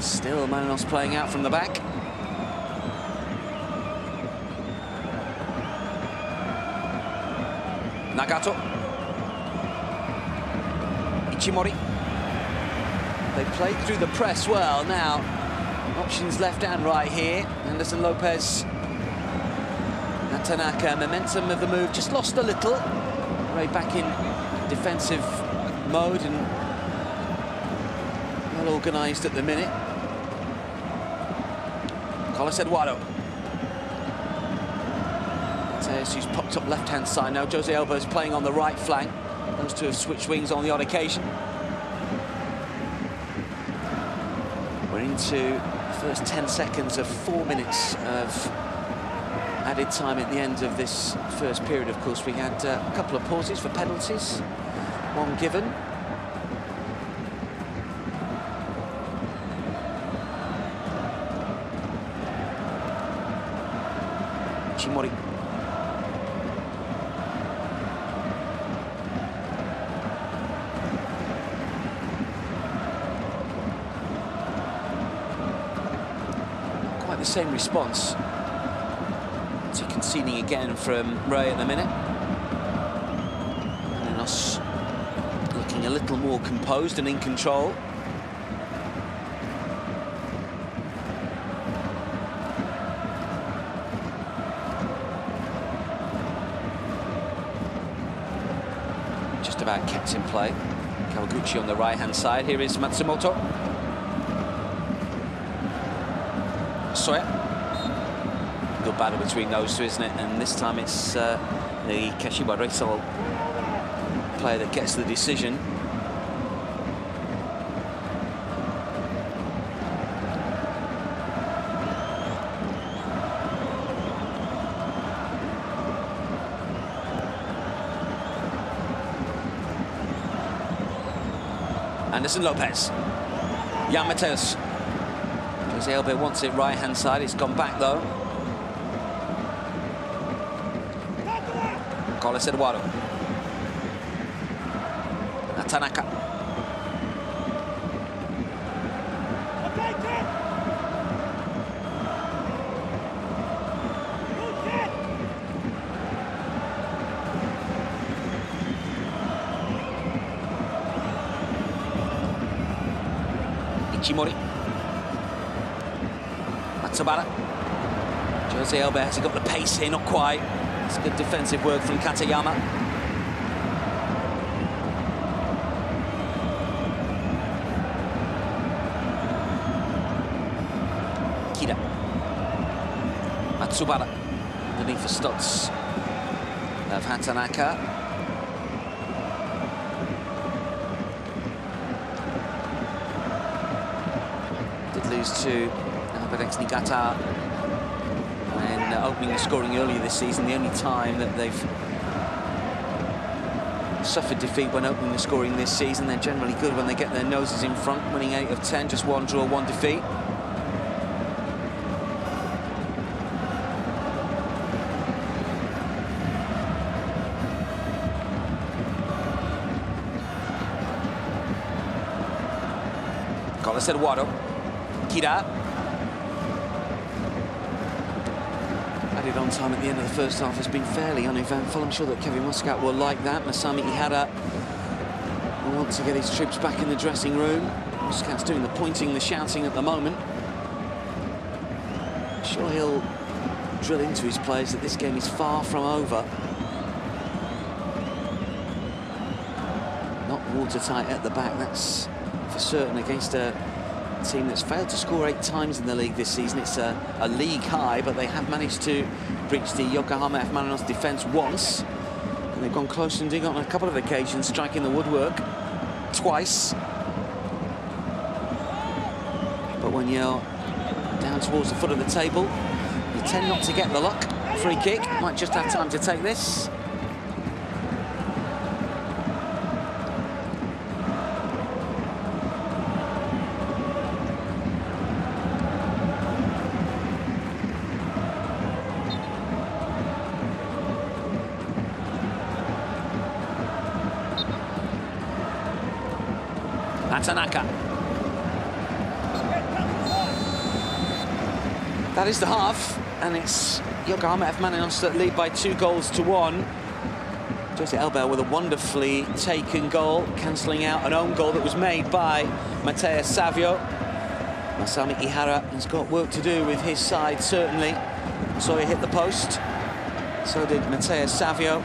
Still Marinos playing out from the back. Nagato. Ichimori. They played through the press well. Now, options left and right here. Anderson Lopez. Tanaka, momentum of the move just lost a little. Right back in defensive mode and well organised at the minute. Carlos Eduardo. Mateus, who's popped up left-hand side now. Jose Alba's playing on the right flank. Those two have switched wings on the odd occasion. We're into the first 10 seconds of 4 minutes of added time at the end of this first period. Of course, we had a couple of pauses for penalties, one given. Ichimori. Quite the same response. Conceding again from Ray at the minute. Marinos looking a little more composed and in control. Just about kept in play. Kawaguchi on the right-hand side. Here is Matsumoto. Soya. Good battle between those two, isn't it? And this time it's the Kashiwa Reysol player that gets the decision. Anderson Lopez. Jan Mateus. Jose Alba wants it right-hand side. It's gone back, though. Carlos Eduardo. Tanaka. Ichimori. Matsubara. Jose Alba, has he got the pace here? Not quite. It's good defensive work from Katayama. Kida. Matsubara. Underneath the stots of Hatanaka. Did lose to Albirex Niigata when opening the scoring earlier this season. The only time that they've suffered defeat when opening the scoring this season. They're generally good when they get their noses in front, winning 8 of 10, just 1 draw, 1 defeat. Carlos Eduardo. Kida. Added on time at the end of the first half has been fairly uneventful. I'm sure that Kevin Muscat will like that. Masami Ihara will want to get his troops back in the dressing room. Muscat's doing the pointing, the shouting at the moment. I'm sure he'll drill into his players that this game is far from over. Not watertight at the back, that's for certain, against a team that's failed to score 8 times in the league this season. It's a league high, but they have managed to breach the Yokohama F Marinos defence once. And they've gone close and dig on a couple of occasions, striking the woodwork twice. But when you're down towards the foot of the table, you tend not to get the luck. Free kick, might just have time to take this. Tanaka. That is the half, and it's Yokohama F Marinos that lead by 2-1. Jose Elbel with a wonderfully taken goal, cancelling out an own goal that was made by Matheus Savio. Masami Ihara has got work to do with his side, certainly. So he hit the post. So did Matheus Savio.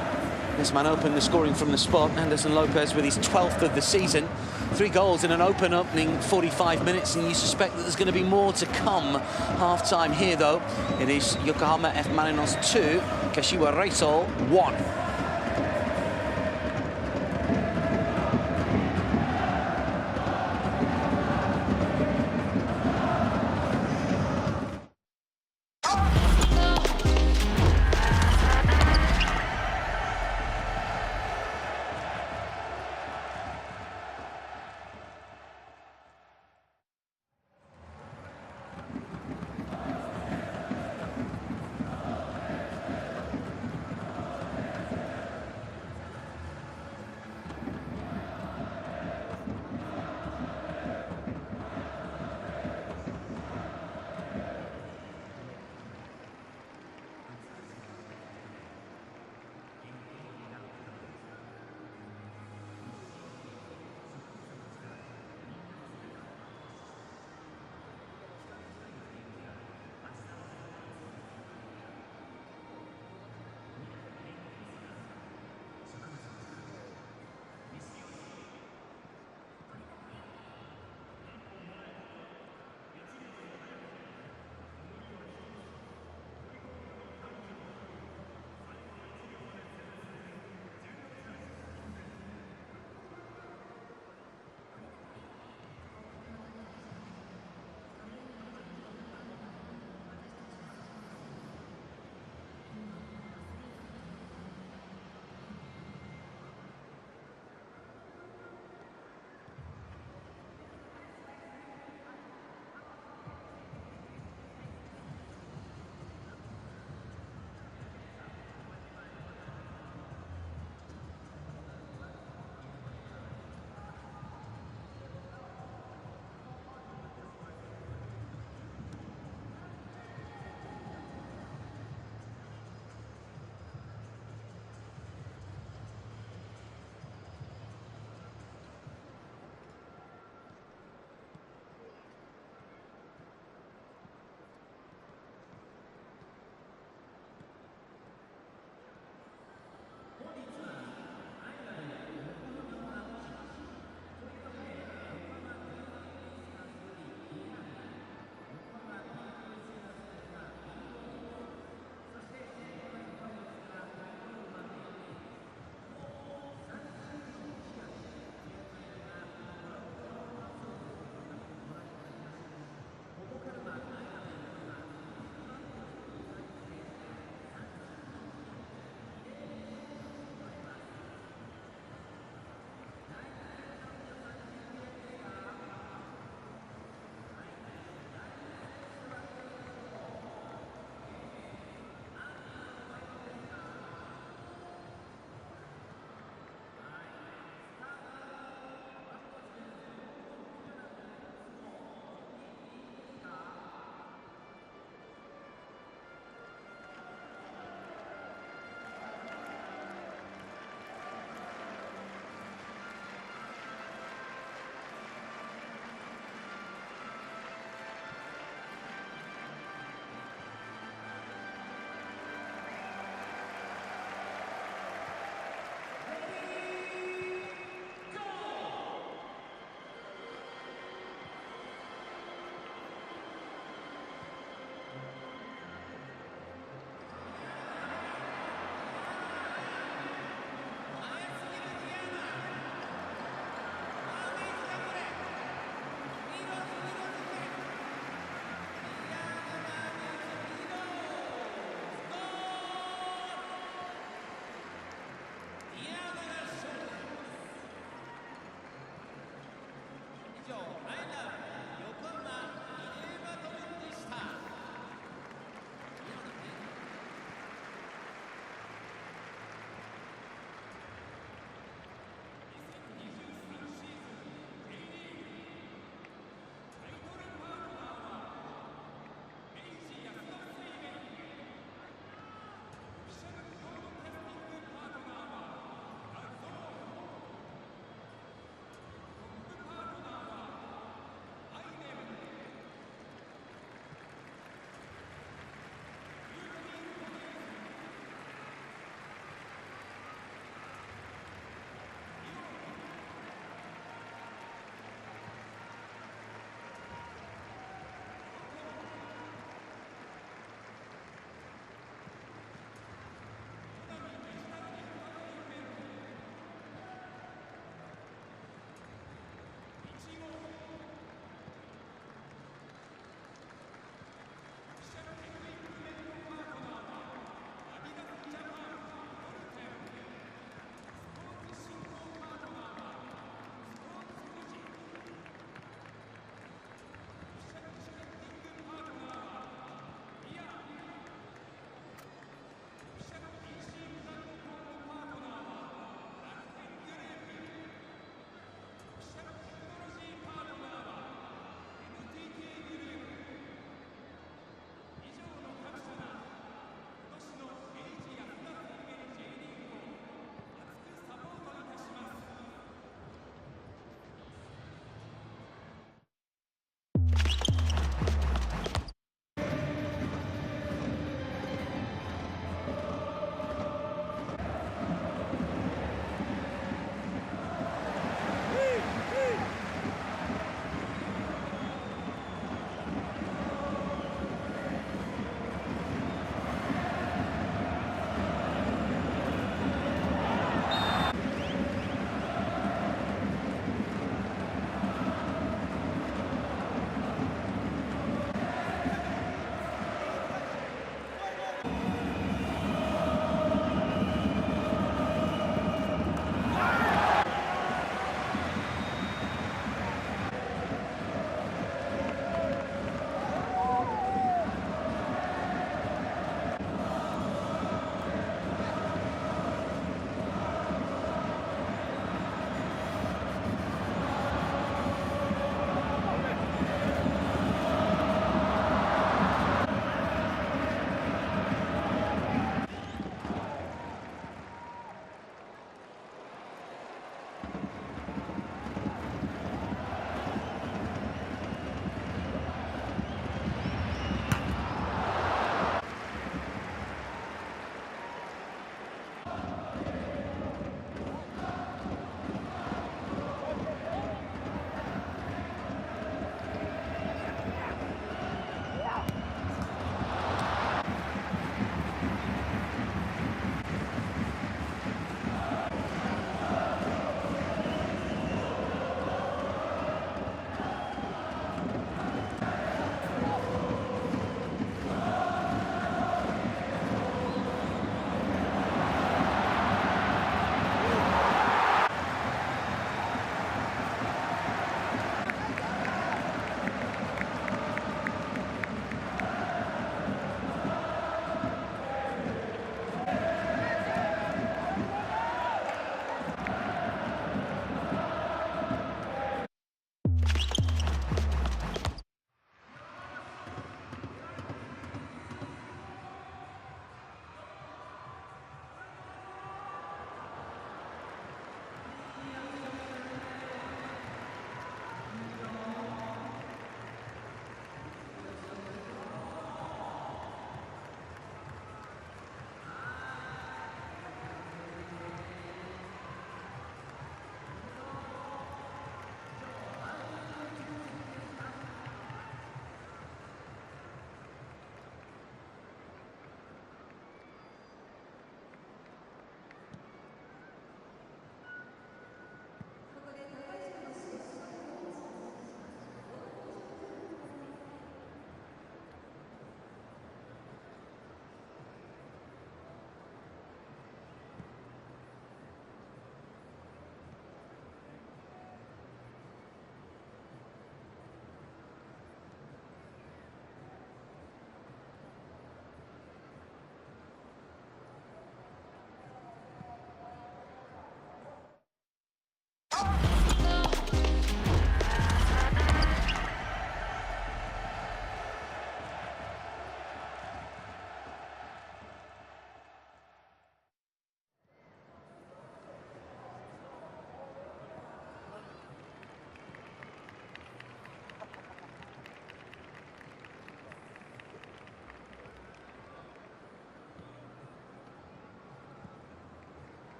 This man opened the scoring from the spot. Anderson Lopez with his 12th of the season. 3 goals in an opening 45 minutes, and you suspect that there's going to be more to come. Half-time here, though. It is Yokohama F Marinos 2, Kashiwa Reysol 1.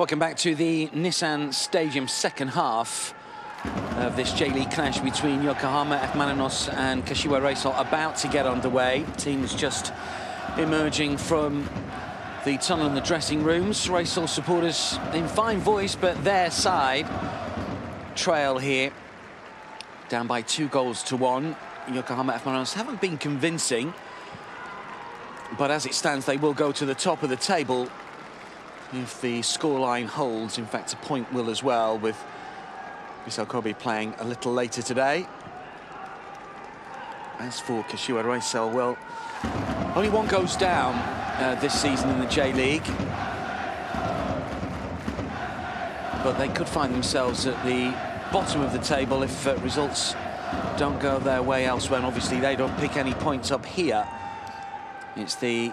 Welcome back to the Nissan Stadium second half of this J-League clash between Yokohama F Marinos and Kashiwa Reysol about to get underway. Teams just emerging from the tunnel in the dressing rooms. Reysol supporters in fine voice, but their side trail here, down by 2-1. Yokohama F Marinos haven't been convincing, but as it stands, they will go to the top of the table if the scoreline holds. In fact, a point will as well, with Reysol Kobe playing a little later today. As for Kashiwa Reysol, well, only one goes down this season in the J-League, but they could find themselves at the bottom of the table if results don't go their way elsewhere, and obviously they don't pick any points up here. It's the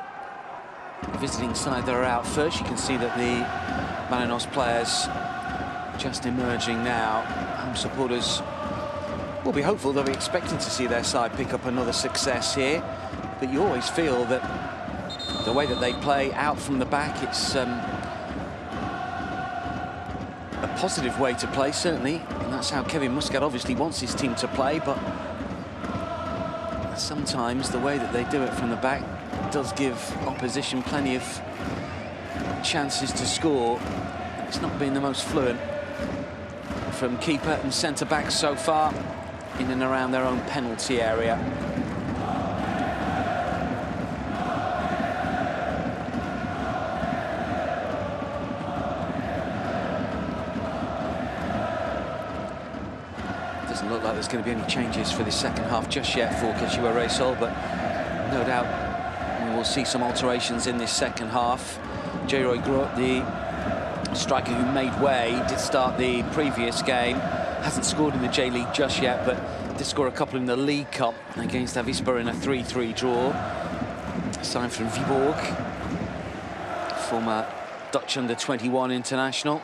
visiting side that are out first. You can see that the Marinos players just emerging now. Home supporters will be hopeful. They'll be expecting to see their side pick up another success here, but you always feel that the way that they play out from the back, it's a positive way to play, certainly, and that's how Kevin Muscat obviously wants his team to play. But sometimes the way that they do it from the back does give opposition plenty of chances to score. It's not been the most fluent from keeper and centre-back so far in and around their own penalty area. Doesn't look like there's going to be any changes for the second half just yet for Kashiwa Reysol, but no doubt we will see some alterations in this second half. J-Roy Groot, the striker who made way, did start the previous game. Hasn't scored in the J-League just yet, but did score a couple in the League Cup against Avispa in a 3-3 draw. Signed from Viborg, former Dutch under-21 international.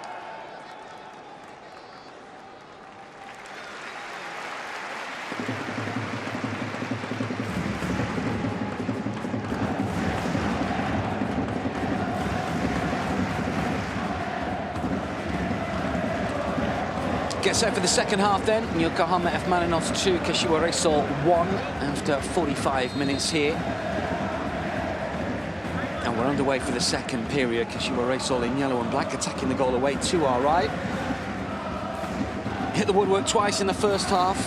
Get set for the second half then. Yokohama F Marinos 2, Kashiwa Reysol 1 after 45 minutes here. And we're underway for the second period. Kashiwa Reysol in yellow and black, attacking the goal away to our right. Hit the woodwork twice in the first half.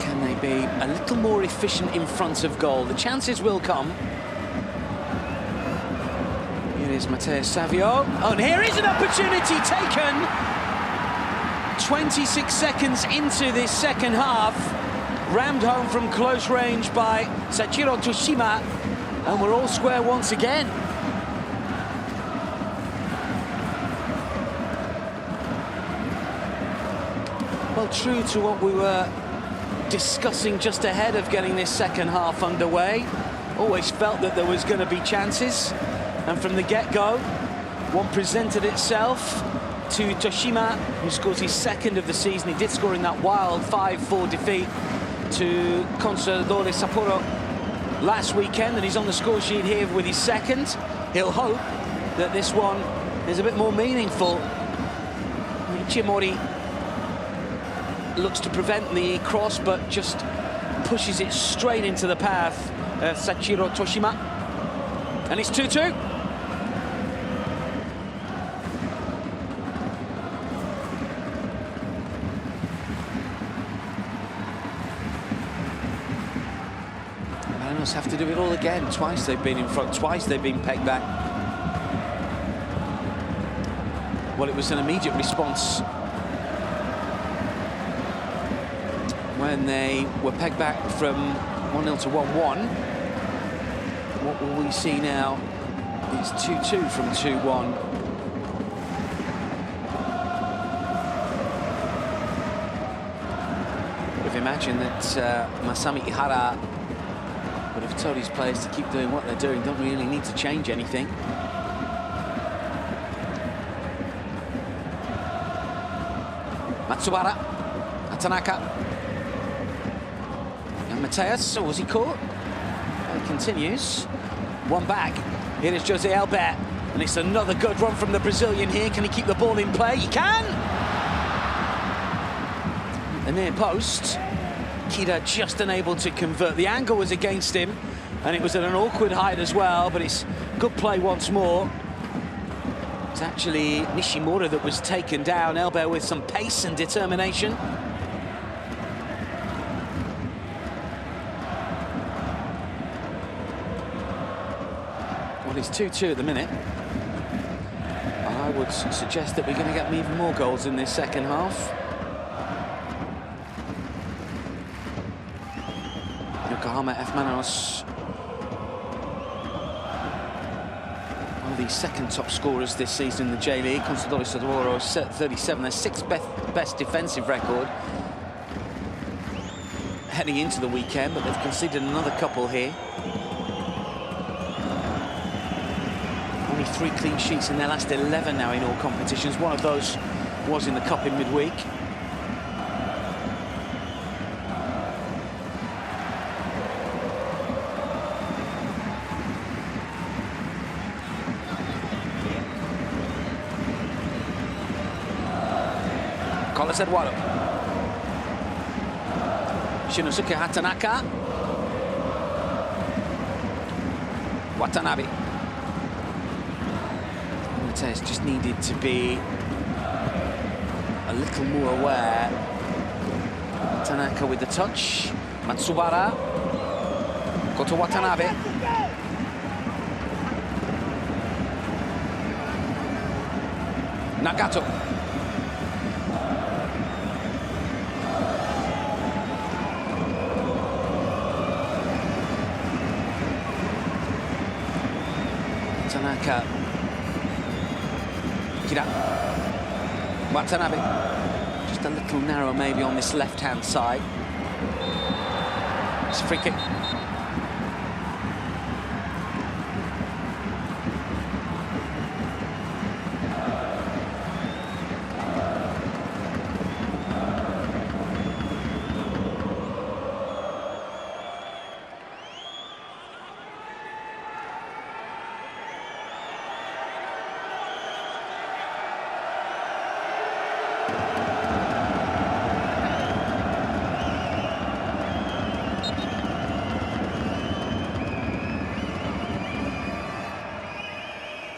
Can they be a little more efficient in front of goal? The chances will come. Here's Matteo Savio. Oh, and here is an opportunity taken. 26 seconds into this second half. Rammed home from close range by Sachiro Toshima. And we're all square once again. Well, true to what we were discussing just ahead of getting this second half underway. Always felt that there was going to be chances. And from the get-go, one presented itself to Toshima, who scores his second of the season. He did score in that wild 5-4 defeat to Consadole Sapporo last weekend, and he's on the score sheet here with his second. He'll hope that this one is a bit more meaningful. Ichimori looks to prevent the cross, but just pushes it straight into the path of Sachiro Toshima. And it's 2-2. Marinos have to do it all again. Twice they've been in front, twice they've been pegged back. Well, it was an immediate response when they were pegged back from 1-0 to 1-1. What will we see now is 2-2 from 2-1. Would have imagined that Masami Ihara would have told his players to keep doing what they're doing, don't really need to change anything. Matsubara, Atanaka. And Mateus, or was he caught? It continues. One back. Here is Jose Albert. And it's another good run from the Brazilian here. Can he keep the ball in play? He can! The near post. Kida just unable to convert. The angle was against him, and it was at an awkward height as well, but it's good play once more. It's actually Nishimura that was taken down. Elber with some pace and determination. Well, it's 2-2 at the minute. I would suggest that we're going to get even more goals in this second half. Yokohama F Marinos, one of the second top scorers this season in the J-League. Constantino Sadoro set 37, their sixth best defensive record heading into the weekend, but they've conceded another couple here. Only 3 clean sheets in their last 11 now in all competitions. One of those was in the Cup in midweek. Carlos Eduardo. Shinosuke Hatanaka. Watanabe. Mateus just needed to be a little more aware. Tanaka with the touch. Matsubara. Go to Watanabe. Nagato. Tanaka. Kira. Watanabe. Just a little narrow maybe on this left-hand side. It's a free kick.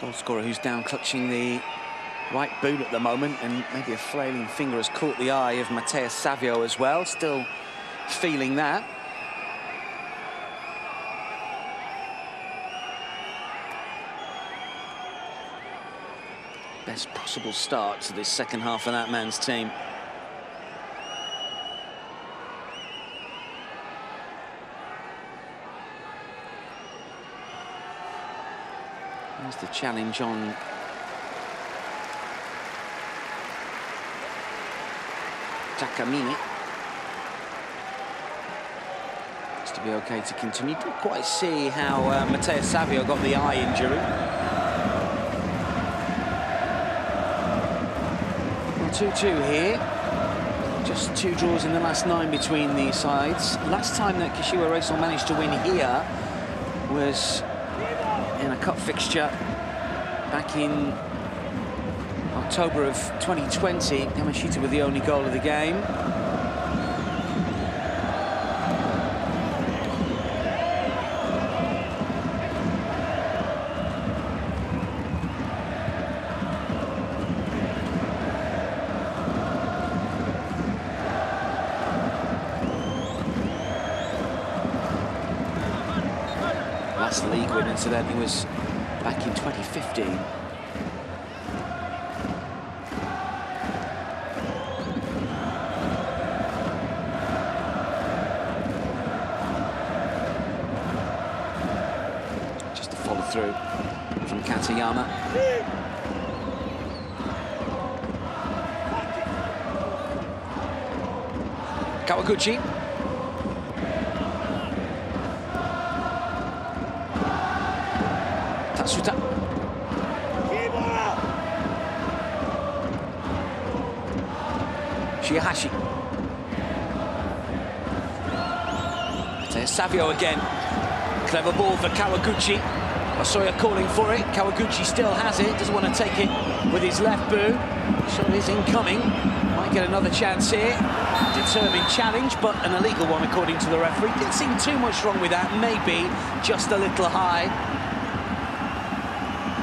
Goal scorer who's down clutching the right boot at the moment, and maybe a flailing finger has caught the eye of Mateus Savio as well, still feeling that. Best possible start to this second half of that man's team. There's the challenge on Takamine. It's to be okay to continue. Didn't quite see how Mateus Savio got the eye injury. 2-2 here. Just 2 draws in the last 9 between these sides. Last time that Kashiwa Reysol managed to win here was in a cup fixture back in October of 2020. Yamashita with the only goal of the game. Last league win, incidentally, was back in 2015. Just a follow through from Katayama. Kawaguchi. Tatsuta. Shihashi. Mateus Savio again. Clever ball for Kawaguchi. Osoya calling for it. Kawaguchi still has it, doesn't want to take it with his left boot. Shot is incoming. Might get another chance here. Determined challenge, but an illegal one according to the referee. Didn't seem too much wrong with that, maybe just a little high.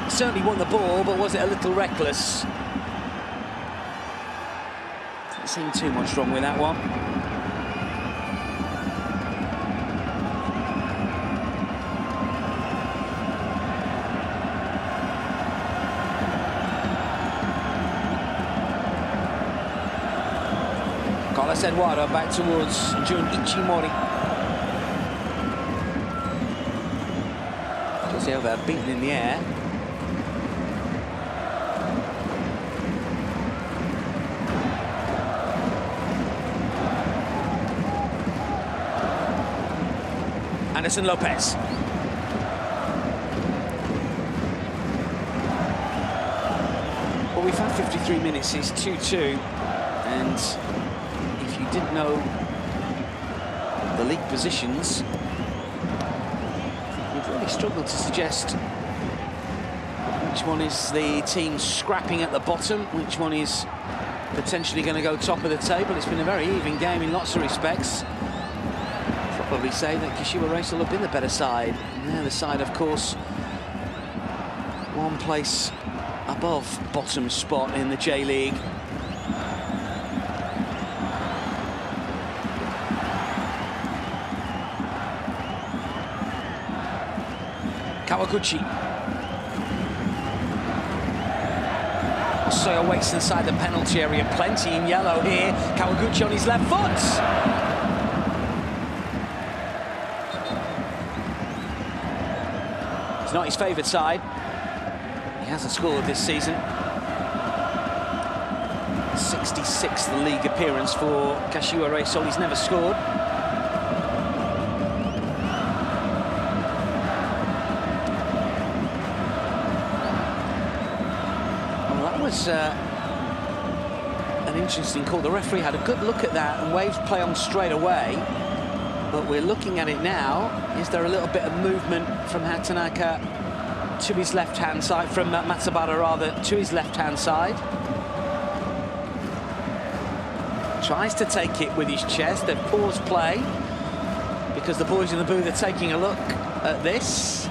Certainly won the ball, but was it a little reckless? Didn't seem too much wrong with that one. Carlos Eduardo back towards Jun Ichimori. Jose over beaten in the air. Anderson Lopez. Well, we've had 53 minutes, it's 2-2, and if you didn't know the league positions, we've really struggled to suggest which one is the team scrapping at the bottom, which one is potentially going to go top of the table. It's been a very even game in lots of respects. Probably say that Kashiwa Reysol have been the better side. And they're the side, of course, one place above bottom spot in the J-League. Kawaguchi. Osoya waits inside the penalty area, plenty in yellow here. Kawaguchi on his left foot. It's not his favourite side. He hasn't scored this season. 66th league appearance for Kashiwa Reysol. He's never scored. Well, that was an interesting call. The referee had a good look at that and waved play on straight away. But we're looking at it now. Is there a little bit of movement from Hatanaka to his left-hand side, from Matsubara rather, to his left-hand side? Tries to take it with his chest. They've paused play because the boys in the booth are taking a look at this.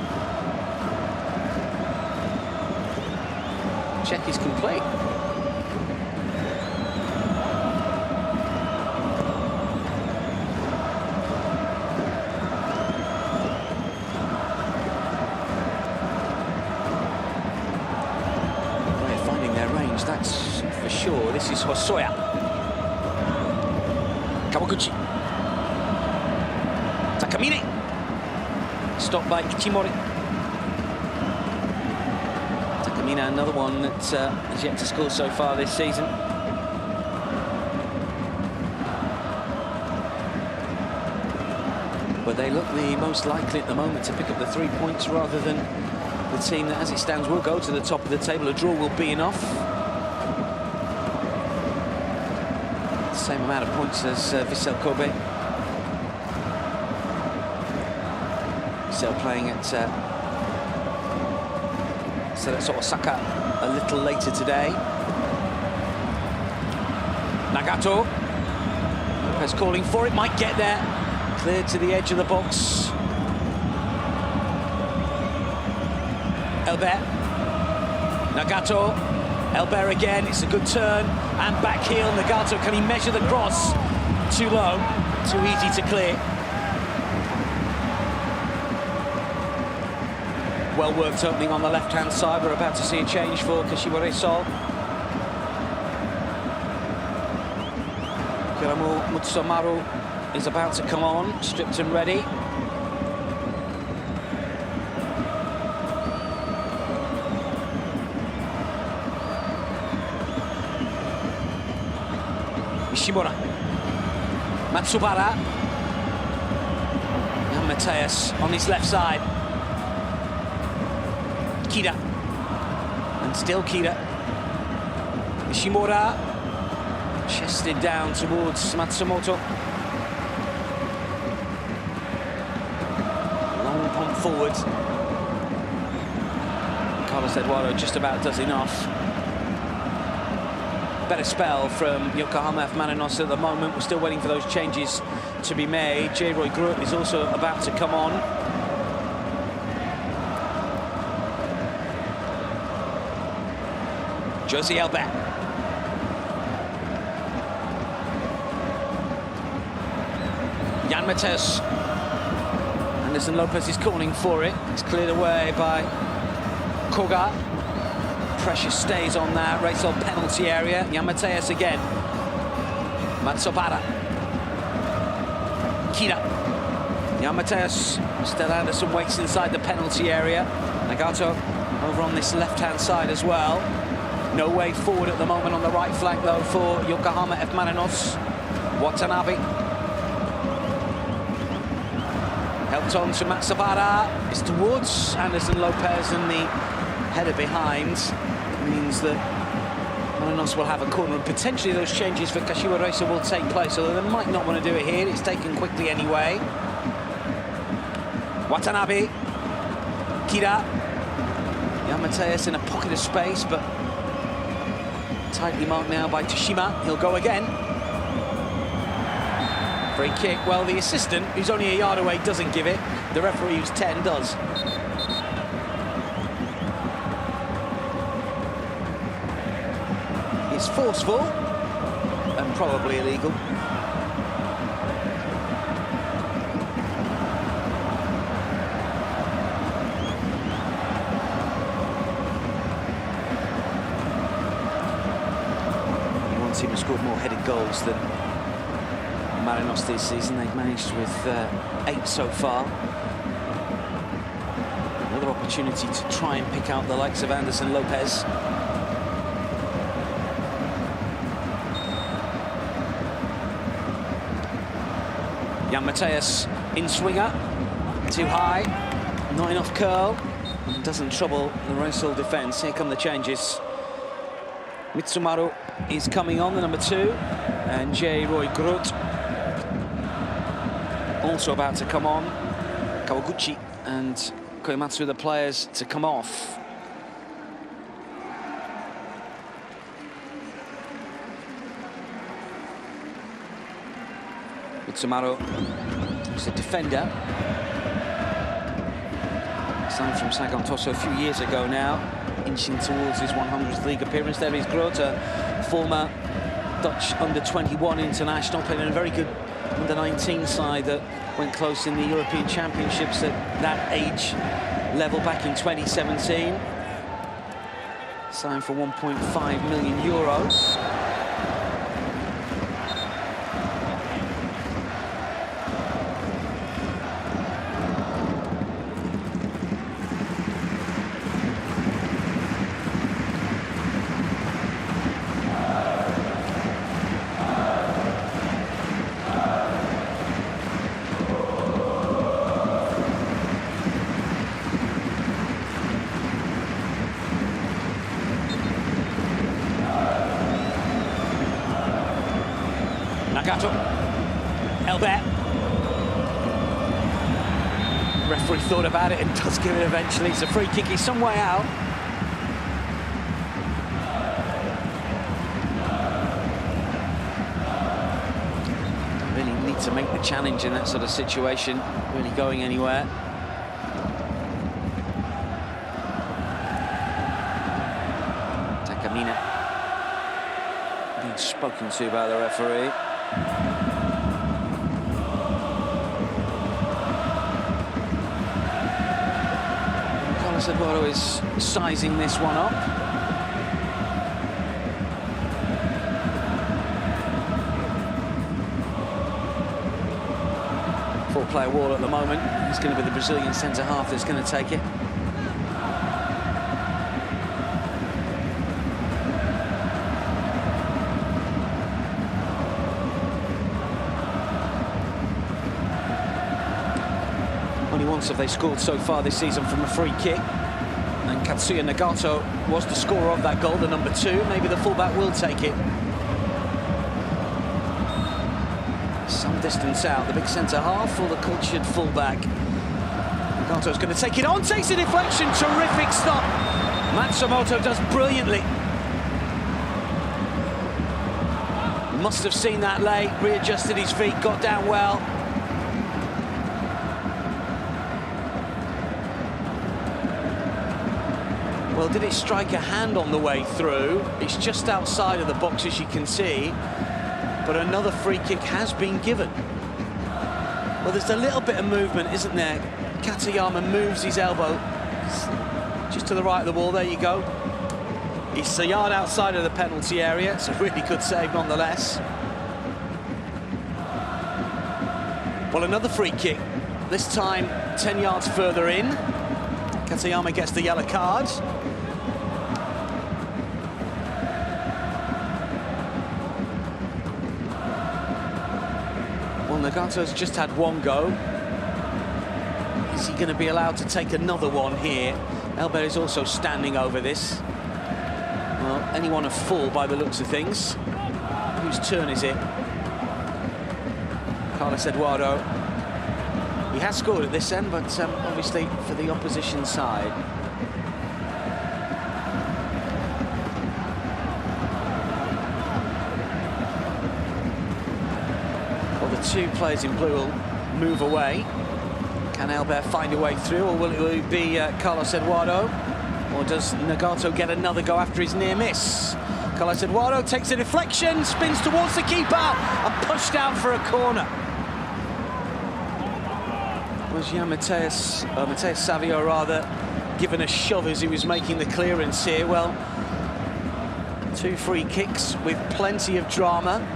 Check is complete. That's for sure. This is Osoya. Kawaguchi. Takamine. Stopped by Ichimori. Takamine, another one that has yet to score so far this season. But they look the most likely at the moment to pick up the 3 points rather than the team that, as it stands, will go to the top of the table. A draw will be enough. Same amount of points as Vissel Kobe. Vissel playing at Cerezo Osaka a little later today. Nagato. Lopez calling for it, might get there. Cleared to the edge of the box. Elbert. Nagato. Elbert again, it's a good turn, and back heel, Nagato, can he measure the cross? Too low, too easy to clear. Well worked opening on the left-hand side. We're about to see a change for Kashiwa Reysol. Kiramu Mutsumaru is about to come on, stripped and ready. Ishimura, Matsubara, and Mateus on his left side. Kida, and still Kida. Ishimura, chested down towards Matsumoto. Long pump forward. Carlos Eduardo just about does enough. Better spell from Yokohama F Marinos at the moment. We're still waiting for those changes to be made. J.LEAGUE Group is also about to come on. Josie Elbet. Jan Mateus. Anderson Lopez is calling for it. It's cleared away by Koga. Pressure stays on that Reysol penalty area. Jan Mateus again. Matsobara. Kira. Jan Mateus. Still Anderson waits inside the penalty area. Nagato over on this left-hand side as well. No way forward at the moment on the right flank, though, for Yokohama F Marinos. Watanabe. Helped on to Matsubara. It's towards Anderson Lopez, and the header behind means that Marinos will have a corner, and potentially those changes for Kashiwa Reysol will take place, although they might not want to do it here. It's taken quickly anyway. Watanabe. Kira. Jan Mateus in a pocket of space, but tightly marked now by Toshima. He'll go again. Free kick. Well, the assistant, who's only a yard away, doesn't give it. The referee, who's 10, does. It's forceful and probably illegal. Team has scored more headed goals than Marinos this season. They've managed with 8 so far. Another opportunity to try and pick out the likes of Anderson Lopez. Jan Mateus in swinger, too high, not enough curl, doesn't trouble the Reysol defence. Here come the changes. Mitsumaru is coming on, the number 2, and J.LEAGUE Group also about to come on. Kawaguchi and Koematsu, the players to come off. Mitsumaru is a defender. Signed from Sagan Tosso a few years ago now, inching towards his 100th league appearance. There is Grote, former Dutch under-21 international, playing in a very good under-19 side that went close in the European Championships at that age level back in 2017. Signed for 1.5 million euros. Nagato. Elbet. Referee thought about it and does give it eventually. It's a free kick. He's some way out. Don't really need to make the challenge in that sort of situation. Not really going anywhere. Takamina being spoken to by the referee. Carlos Eduardo is sizing this one up. Four-player wall at the moment. It's going to be the Brazilian centre-half that's going to take it. Only once have they scored so far this season from a free kick, and Katsuya Nagato was the scorer of that goal, the number 2. Maybe the fullback will take it. Some distance out, the big centre-half or the cultured fullback. Nagato's going to take it on, takes a deflection, terrific stop. Matsumoto does brilliantly. Must have seen that late, readjusted his feet, got down well. Well, did it strike a hand on the way through? It's just outside of the box, as you can see. But another free kick has been given. Well, there's a little bit of movement, isn't there? Katayama moves his elbow just to the right of the ball. There you go. He's a yard outside of the penalty area. It's a really good save nonetheless. Well, another free kick, this time 10 yards further in. Katayama gets the yellow card. Well, Nagato's just had one go. Is he going to be allowed to take another one here? Elber is also standing over this. Well, anyone of four by the looks of things. Whose turn is it? Carlos Eduardo. He has scored at this end, but obviously for the opposition side. Well, the two players in blue will move away. Can Elber find a way through, or will it be Carlos Eduardo? Or does Nagato get another go after his near miss? Carlos Eduardo takes a deflection, spins towards the keeper, and pushed out for a corner. Was Mateus Savio rather given a shove as he was making the clearance here? Well, two free kicks with plenty of drama.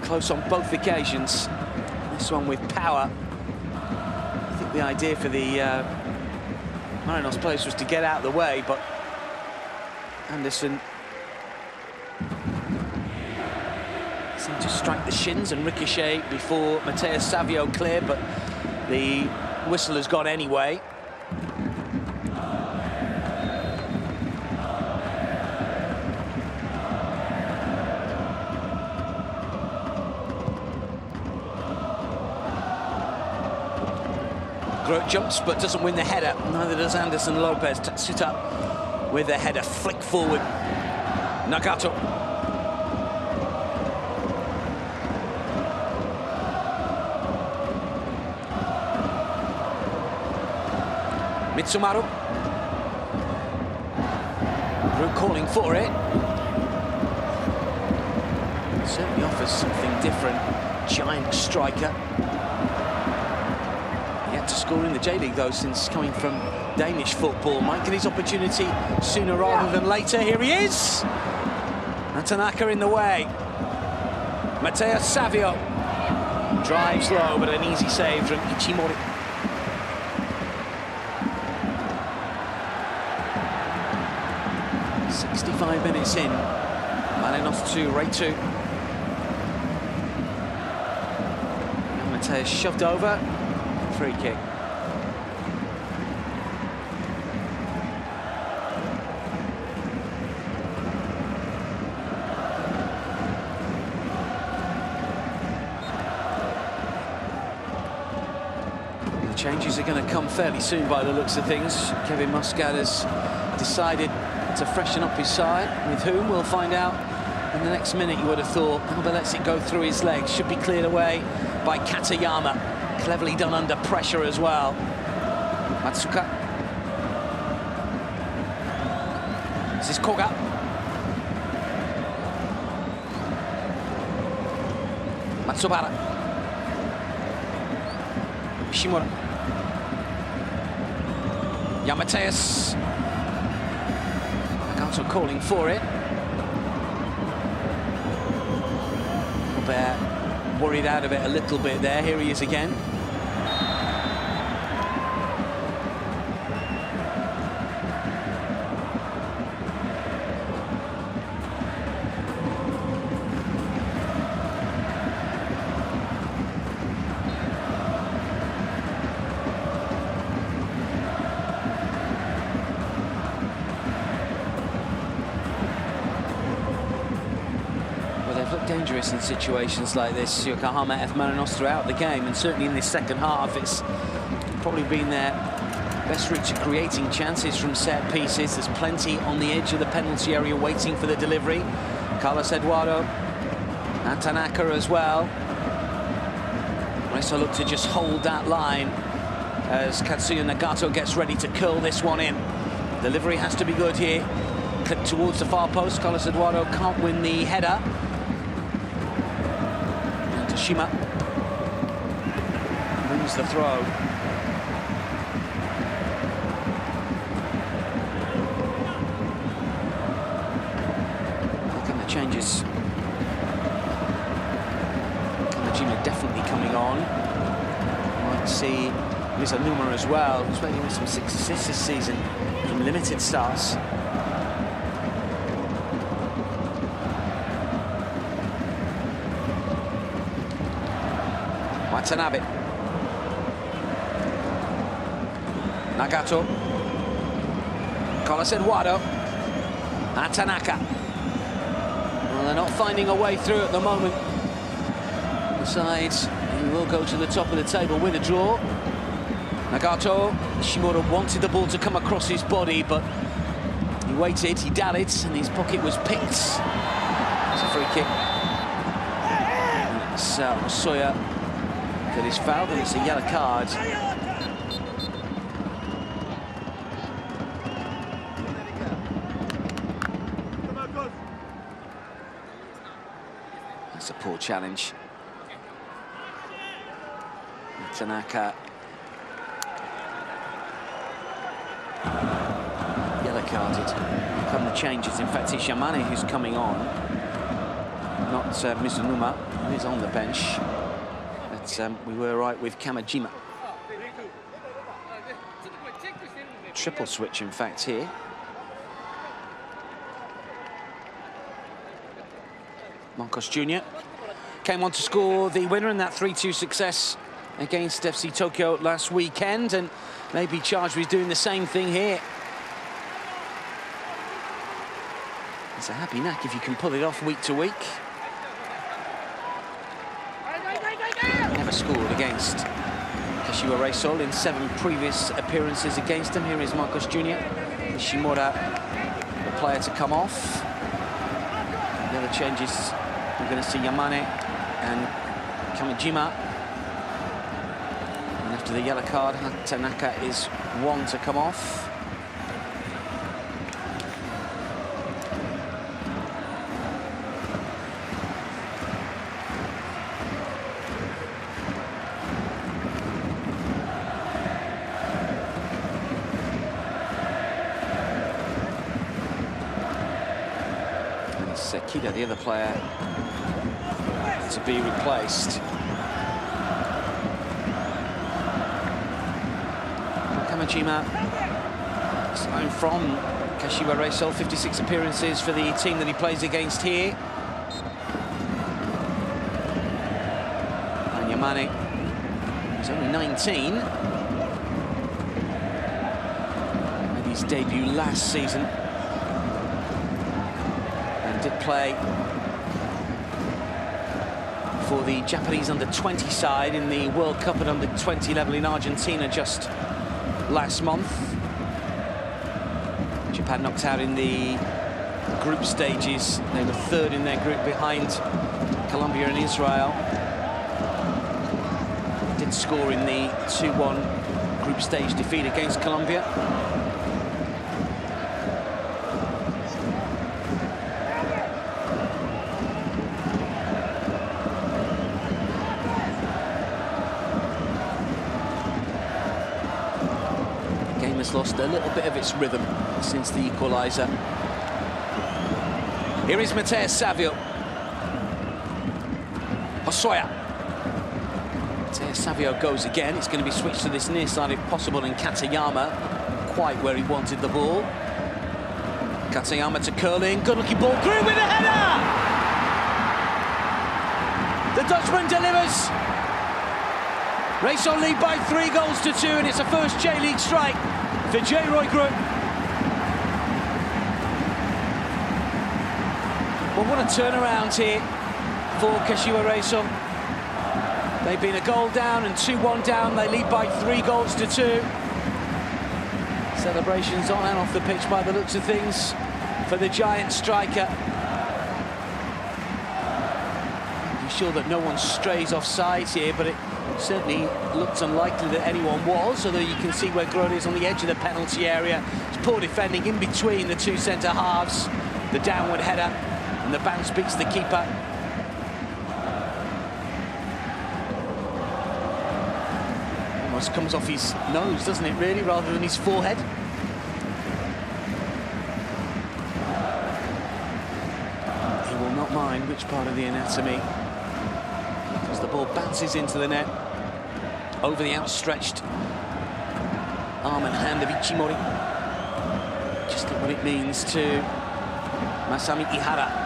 Close on both occasions. This one with power. I think the idea for the Marinos players was to get out of the way, but Anderson seemed to strike the shins and ricochet before Mateus Savio cleared, but the whistle has gone anyway. Grote jumps but doesn't win the header. Neither does Anderson Lopez. Tatsuta with the header, flick forward. Nagato. Mitsumaru. Grote calling for it. Certainly offers something different. Giant striker. Yet to score in the J-League, though, since coming from Danish football. Might get his opportunity sooner rather than later. Here he is. And Tanaka in the way. Mateus Savio drives low, but an easy save from Ichimori. Minutes in, Marinos 2, Ray 2. And Mateus shoved over, free kick. The changes are going to come fairly soon by the looks of things. Kevin Muscat has decided to freshen up his side. With whom, we'll find out in the next minute, you would have thought. Elber lets it go through his legs. Should be cleared away by Katayama. Cleverly done under pressure as well. Matsuka. This is Koga. Matsubara. Shimura. Yamateus. Nagato calling for it. Robert worried out of it a little bit there. Here he is again. dangerous in situations like this. Yokohama F Marinos throughout the game, and certainly in this second half, it's probably been their best route to creating chances from set pieces. There's plenty on the edge of the penalty area waiting for the delivery. Carlos Eduardo and Tanaka as well. Reysol look to just hold that line as Katsuya Nagato gets ready to curl this one in. Delivery has to be good here. Clip towards the far post. Carlos Eduardo can't win the header. And Toshima wins the throw. Look at the changes. Kamajima definitely coming on. Might see Mizanuma as well, who's making some 6 assists this season from limited starts. Watanabe. Nagato. Carlos Eduardo. And Tanaka. Well, they're not finding a way through at the moment. Besides, he will go to the top of the table with a draw. Nagato. Shimura wanted the ball to come across his body, but he waited, he dallied, and his pocket was picked. It's a free kick. It's Osoya that is fouled, and it's a yellow card. That's a poor challenge. Tanaka. Yellow carded. Come the changes. In fact, it's Yamane who's coming on, not Mizunuma, who's on the bench. But we were right with Kamajima. Triple switch, in fact, here. Marcos Jr. came on to score the winner in that 3-2 success against FC Tokyo last weekend, and maybe charged with doing the same thing here. It's a happy knack if you can pull it off week to week. Never scored against Kashiwa Reysol in 7 previous appearances against him. Here is Marcos Jr. Shimura, the player to come off. The other changes, we're going to see Yamane and Kamajima. And after the yellow card, Tanaka is 1 to come off. Sekida, the other player to be replaced. Kamajima, signed from Kashiwa Reysol, 56 appearances for the team that he plays against here. And Yamane is only 19. Made his debut last season. Did play for the Japanese under-20 side in the World Cup at under-20 level in Argentina just last month. Japan knocked out in the group stages. They were 3rd in their group behind Colombia and Israel. Did score in the 2-1 group stage defeat against Colombia. Lost a little bit of its rhythm since the equaliser. Here is Mateus Savio. Osoya. Mateus Savio goes again. It's going to be switched to this near side if possible, and Katayama quite where he wanted the ball. Katayama to curling. Good looking ball through with a header! The Dutchman delivers. Reysol lead by 3 goals to 2, and it's a first J-League strike for J-Roy Group. Well, what a turnaround here for Kashiwa Reysol. They've been a goal down and 2-1 down. They lead by 3 goals to 2. Celebrations on and off the pitch by the looks of things for the giant striker. Be sure that no one strays off sides here, but it certainly looked unlikely that anyone was, although you can see where Grode is on the edge of the penalty area. It's poor defending in between the 2 centre-halves. The downward header, and the bounce beats the keeper. Almost comes off his nose, doesn't it, really, rather than his forehead? He will not mind which part of the anatomy, because the ball bounces into the net over the outstretched arm and hand of Ichimori. Just look what it means to Masami Ihara.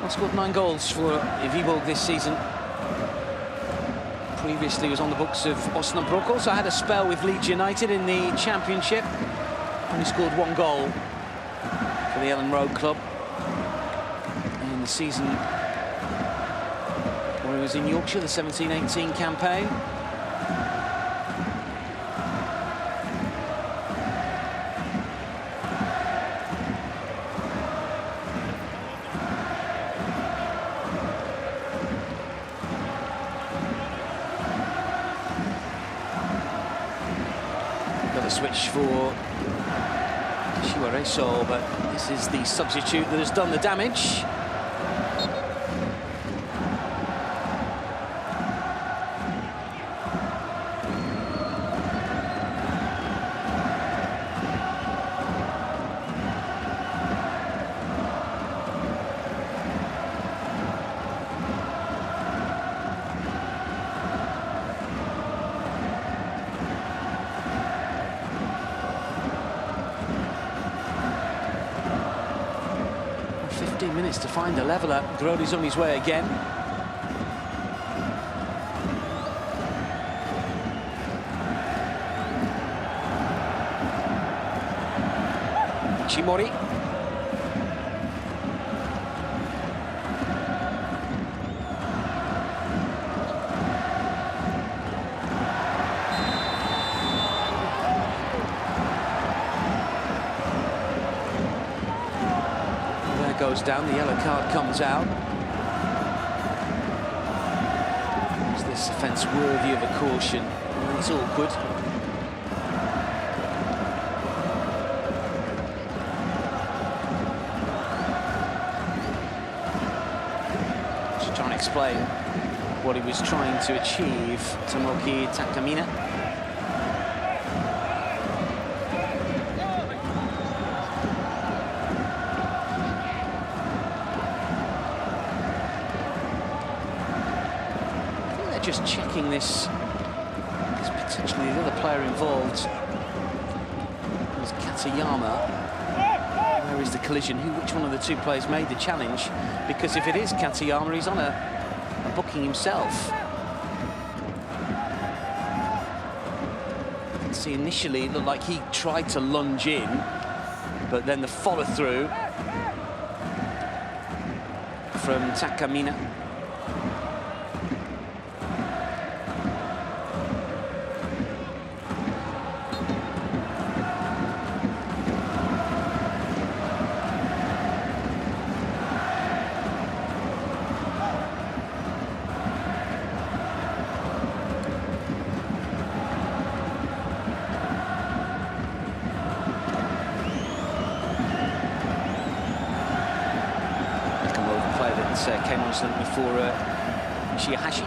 Well, scored 9 goals for Viborg this season. Previously was on the books of Osnabrück. Also had a spell with Leeds United in the Championship. Only scored 1 goal for the Ellen Road club in the season where he was in Yorkshire, the 17-18 campaign. Switch for Kashiwa Reysol, but this is the substitute that has done the damage. Minutes to find the leveller. Grody's on his way again. Ichimori. Goes down, the yellow card comes out. Is this offence worthy of a caution? Well, it's awkward. Just trying to explain what he was trying to achieve, Tomoki Takamina. Just checking this, because potentially the other player involved was Katayama. Where is the collision? Which one of the 2 players made the challenge? Because if it is Katayama, he's on a booking himself. You can see initially it looked like he tried to lunge in, but then the follow-through from Takamina. Came on something before Shihashi.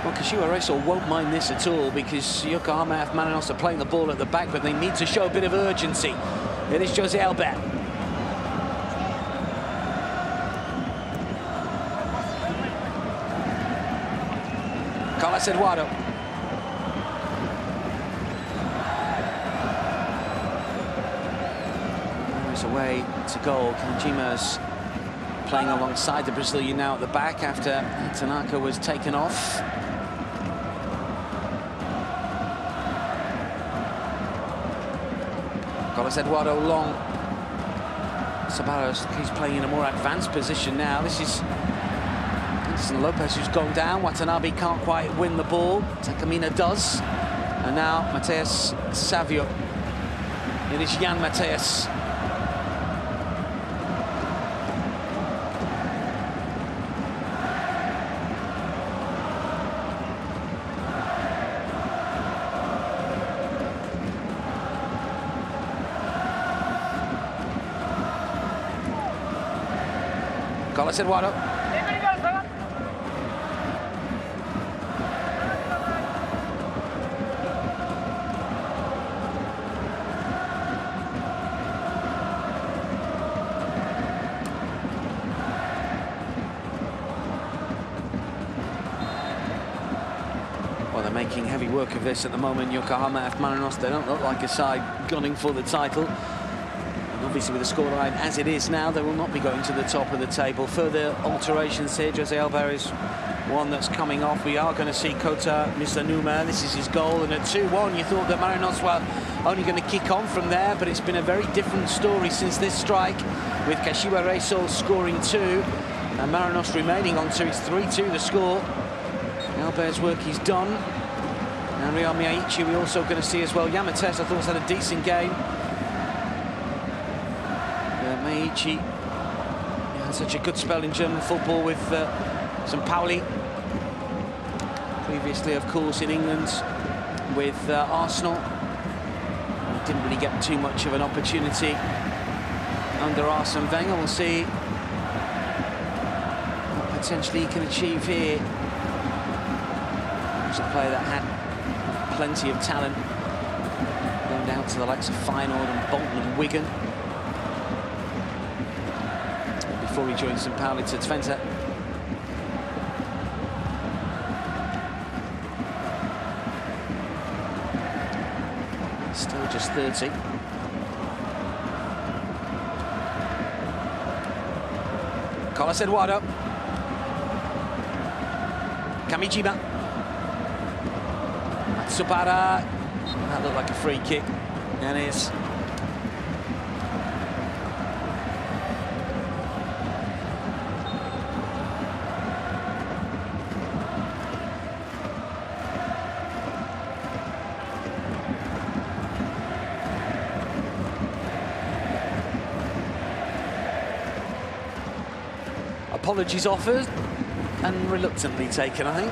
Well, Kashiwa Reysol won't mind this at all, because Yokohama F Marinos are playing the ball at the back, but they need to show a bit of urgency. It is Jose Albert. Carlos Eduardo. There's a way to goal. Kanjima's playing alongside the Brazilian now at the back after Tanaka was taken off. Carlos Eduardo long. Sabaros, he's playing in a more advanced position now. This is Anderson Lopez who's gone down. Watanabe can't quite win the ball. Takamina does. And now Mateus Savio. It is Jan Mateus. Carlos Eduardo. Well, they're making heavy work of this at the moment. Yokohama F Marinos, they don't look like a side gunning for the title. Obviously, with the scoreline as it is now, they will not be going to the top of the table. Further alterations here. Jose Alba is one that's coming off. We are going to see Kota Misanuma. This is his goal, and at 2-1, you thought that Marinos were only going to kick on from there, but it's been a very different story since this strike, with Kashiwa Reysol scoring 2, and Marinos remaining on 2. It's 3-2 the score. Alba's work is done. And Real MEIJI, we're also going to see as well. Yamates, I thought, has had a decent game. MEIJI had such a good spell in German football with St. Pauli. Previously, of course, in England with Arsenal. He didn't really get too much of an opportunity under Arsene Wenger. We'll see what potentially he can achieve here. He's a player that had plenty of talent. Going down to the likes of Feyenoord and Bolton and Wigan. Before he joined St. Pauli to Twente. Still just 30. Carlos Eduardo. Kamijima. Matsubara. That looked like a free kick. And it is. Apologies offered and reluctantly taken, I think.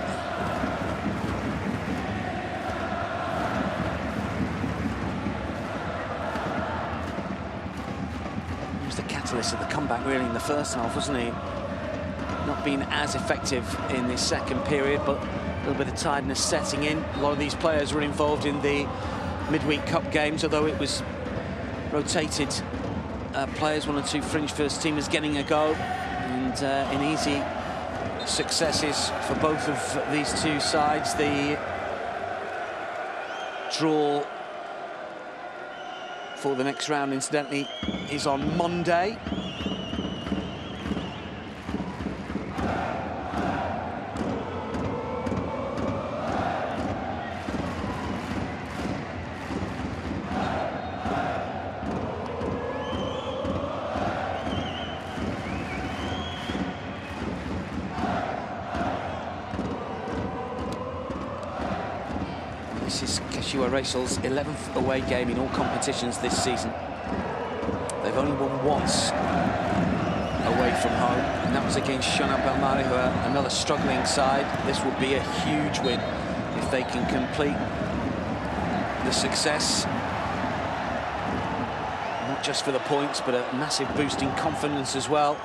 He was the catalyst of the comeback really in the first half, wasn't he? Not been as effective in this second period, but a little bit of tiredness setting in. A lot of these players were involved in the midweek cup games, although it was rotated players, 1 or 2 fringe first teamers getting a go. And in easy successes for both of these two sides. The draw for the next round, incidentally, is on Monday. This is Kashiwa Reysol's 11th away game in all competitions this season. They've only won once away from home, and that was against Shonan Bellmare, who are another struggling side. This would be a huge win if they can complete the success. Not just for the points, but a massive boost in confidence as well.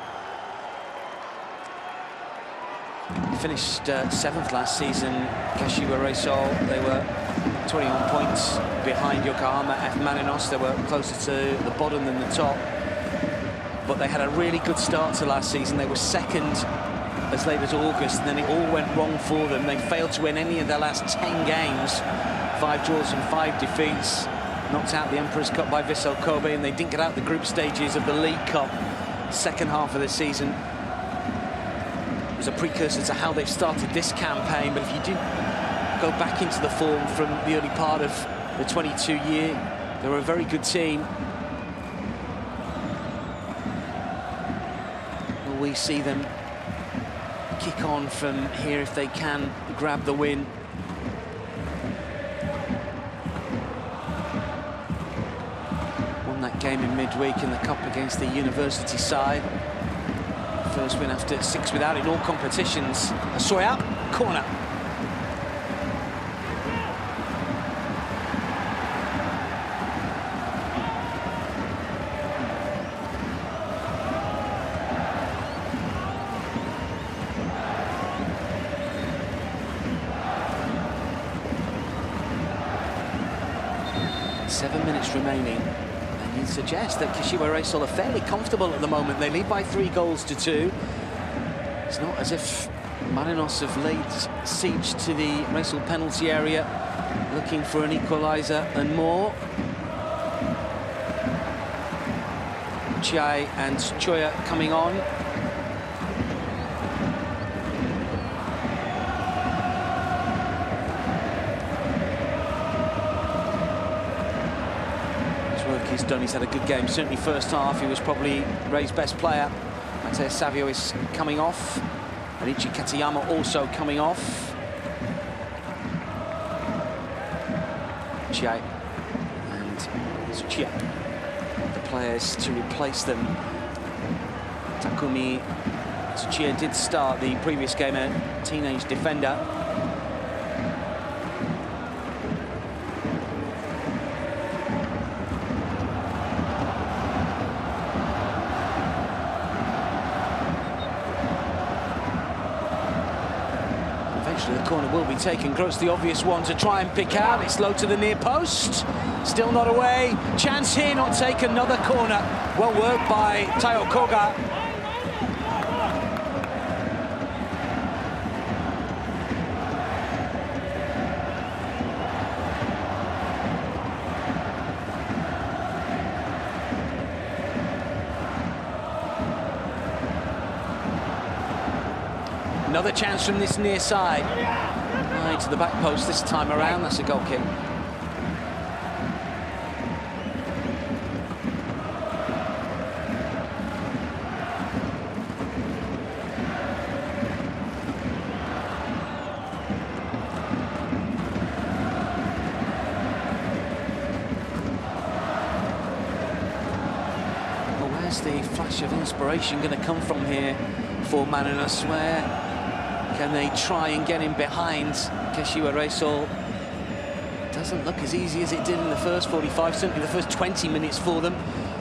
Finished 7th last season, Kashiwa Reysol. They were 21 points behind Yokohama F Marinos. They were closer to the bottom than the top. But they had a really good start to last season. They were second as late as August, and then it all went wrong for them. They failed to win any of their last 10 games. 5 draws and 5 defeats. Knocked out the Emperor's Cup by Vissel Kobe, and they didn't get out the group stages of the League Cup second half of the season. It was a precursor to how they've started this campaign, but if you do go back into the form from the early part of the 22 year, they were a very good team. Will we see them kick on from here if they can grab the win? Won that game in midweek in the cup against the university side. First win after 6 without in all competitions. Soya, corner. Remaining, and you'd suggest that Kashiwa Reysol are fairly comfortable at the moment. They lead by 3 goals to 2. It's not as if Marinos have laid siege to the Reysol penalty area, looking for an equaliser and more. Chiai and Choya coming on. He's done. He's had a good game. Certainly first half, he was probably Ray's best player. Mateo Savio is coming off. Anichi Katayama also coming off. Chiai and Tsuchiya, the players to replace them. Takumi Tsuchiya did start the previous game, a teenage defender. The corner will be taken. Gross, the obvious one to try and pick out. It's low to the near post. Still not away. Chance here, not take another corner. Well worked by Taiyo Koga. Another chance from this near side. Right to the back post this time around. That's a goal kick. Well, where's the flash of inspiration going to come from here for Marinos? Where can they try and get him behind Kashiwa Reysol? Doesn't look as easy as it did in the first 45, certainly the first 20 minutes for them,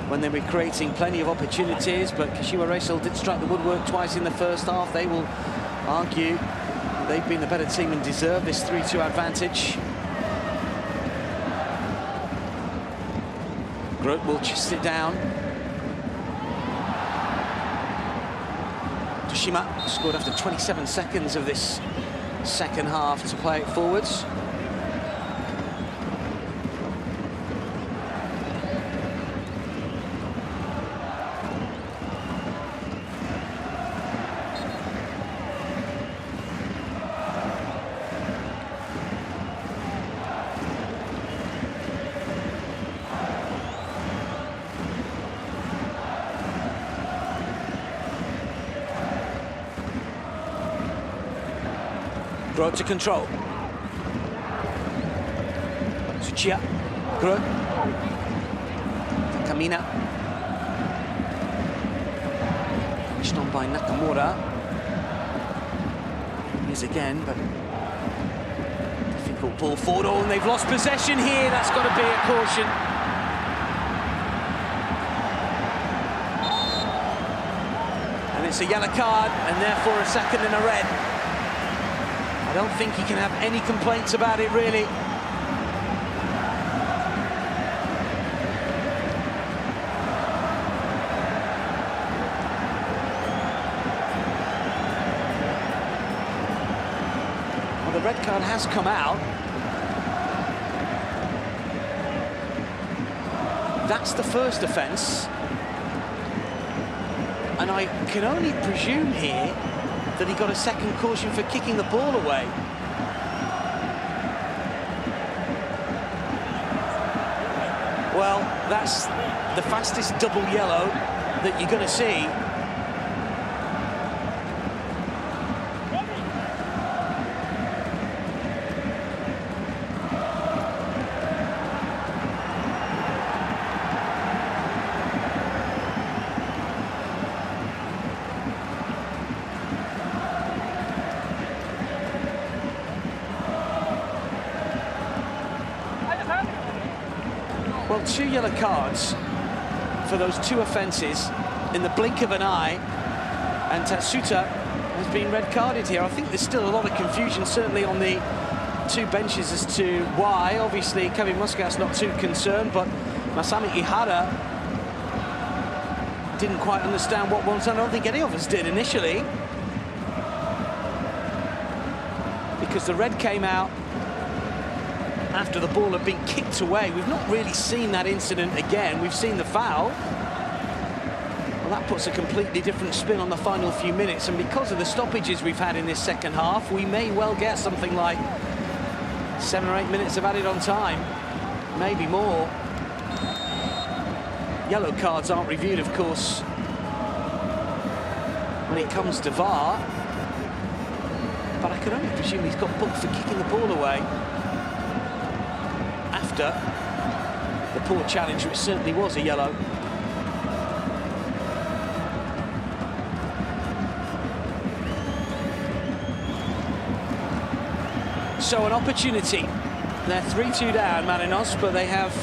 when they were creating plenty of opportunities. But Kashiwa Reysol did strike the woodwork twice in the first half. They will argue they've been the better team and deserve this 3-2 advantage. Groot will chest it down. Toshima scored after 27 seconds of this second half to play it forwards. Groot to control. Tsuchiya. Groot. Kamina. Pushed on by Nakamura. Here's again, but difficult ball forward. Oh, and they've lost possession here. That's got to be a caution. And it's a yellow card, and therefore a second and a red. I don't think he can have any complaints about it, really. red card has come out. That's the first offence. And I can only presume here that he got a second caution for kicking the ball away. Well, that's the fastest double yellow that you're going to see. Well, 2 yellow cards for those 2 offences in the blink of an eye, and Tatsuta has been red carded here. I think there's still a lot of confusion, certainly on the 2 benches, as to why. Obviously, Kevin Muscat's not too concerned, but Masami Ihara didn't quite understand what was. I don't think any of us did initially, because the red came out after the ball had been kicked away. We've not really seen that incident again. We've seen the foul. Well, that puts a completely different spin on the final few minutes, and because of the stoppages we've had in this second half, we may well get something like 7 or 8 minutes of added on time, maybe more. Yellow cards aren't reviewed, of course, when it comes to VAR, but I can only presume he's got booked for kicking the ball away after the poor challenge, which certainly was a yellow. So an opportunity. They're 3-2 down, Marinos, but they have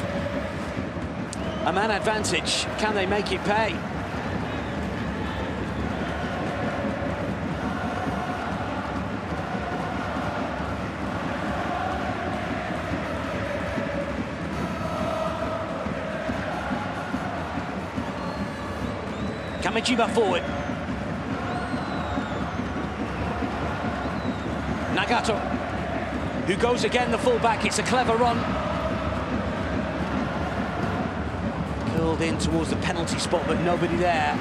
a man advantage. Can they make it pay? Kamijiba forward. Nagato, who goes again, the fullback. It's a clever run. Curled in towards the penalty spot, but nobody there.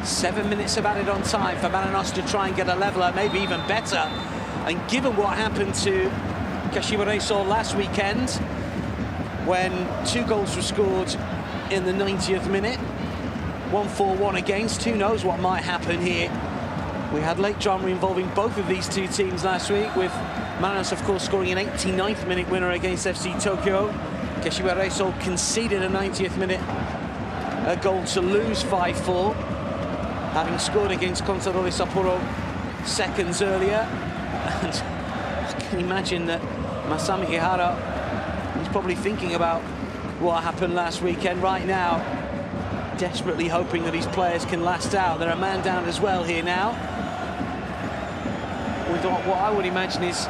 Seven minutes of added on time for Marinos to try and get a leveller, maybe even better. And given what happened to Kashiwa Reysol last weekend, when 2 goals were scored in the 90th minute, 1-4-1 against, who knows what might happen here. We had late drama involving both of these 2 teams last week, with Marinos, of course, scoring an 89th minute winner against FC Tokyo. Kashiwa Reysol conceded a 90th minute a goal to lose 5-4. Having scored against Consadole Sapporo seconds earlier. And I can imagine that Masami Ihara is probably thinking about what happened last weekend right now, desperately hoping that his players can last out. They're a man down as well here now, with what I would imagine is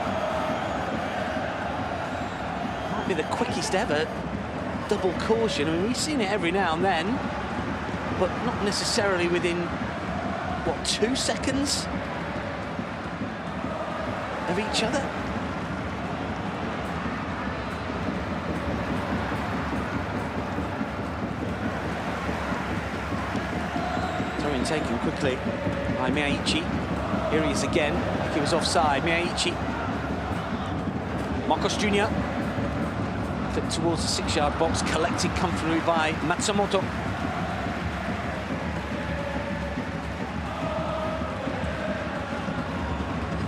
might be the quickest ever double caution. I mean, we've seen it every now and then, but not necessarily within, what, 2 seconds of each other? Throw-in taken quickly by MEIJI. Here he is again. He was offside. MEIJI. Marcos Jr. flipped towards the 6-yard box, collected comfortably by Matsumoto.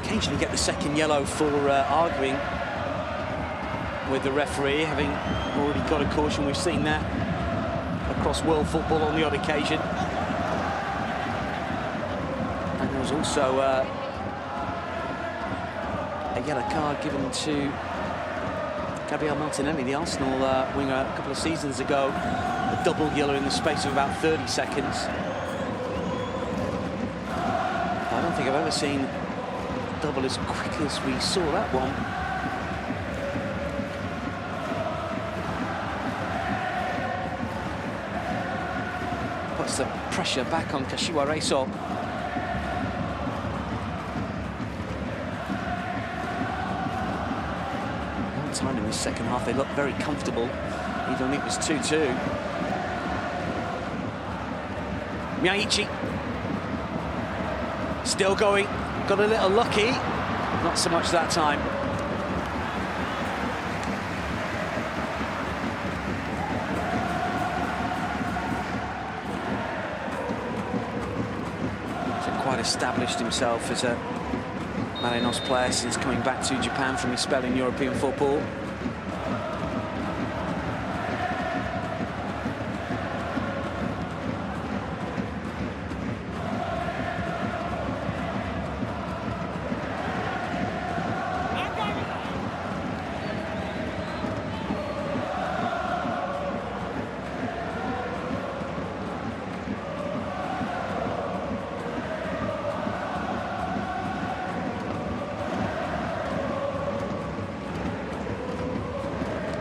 Occasionally get the second yellow for arguing with the referee, having already got a caution. We've seen that across world football on the odd occasion. And there was also a yellow card given to Gabriel Martinelli, the Arsenal winger, a couple of seasons ago. A double yellow in the space of about 30 seconds. I don't think I've ever seen double as quick as we saw that one. puts the pressure back on Kashiwa Reysol. One time in the second half, they looked very comfortable, even when it was 2-2. MEIJI. Still going, got a little lucky, not so much that time. Quite established himself as a Marinos player since coming back to Japan from his spell in European football.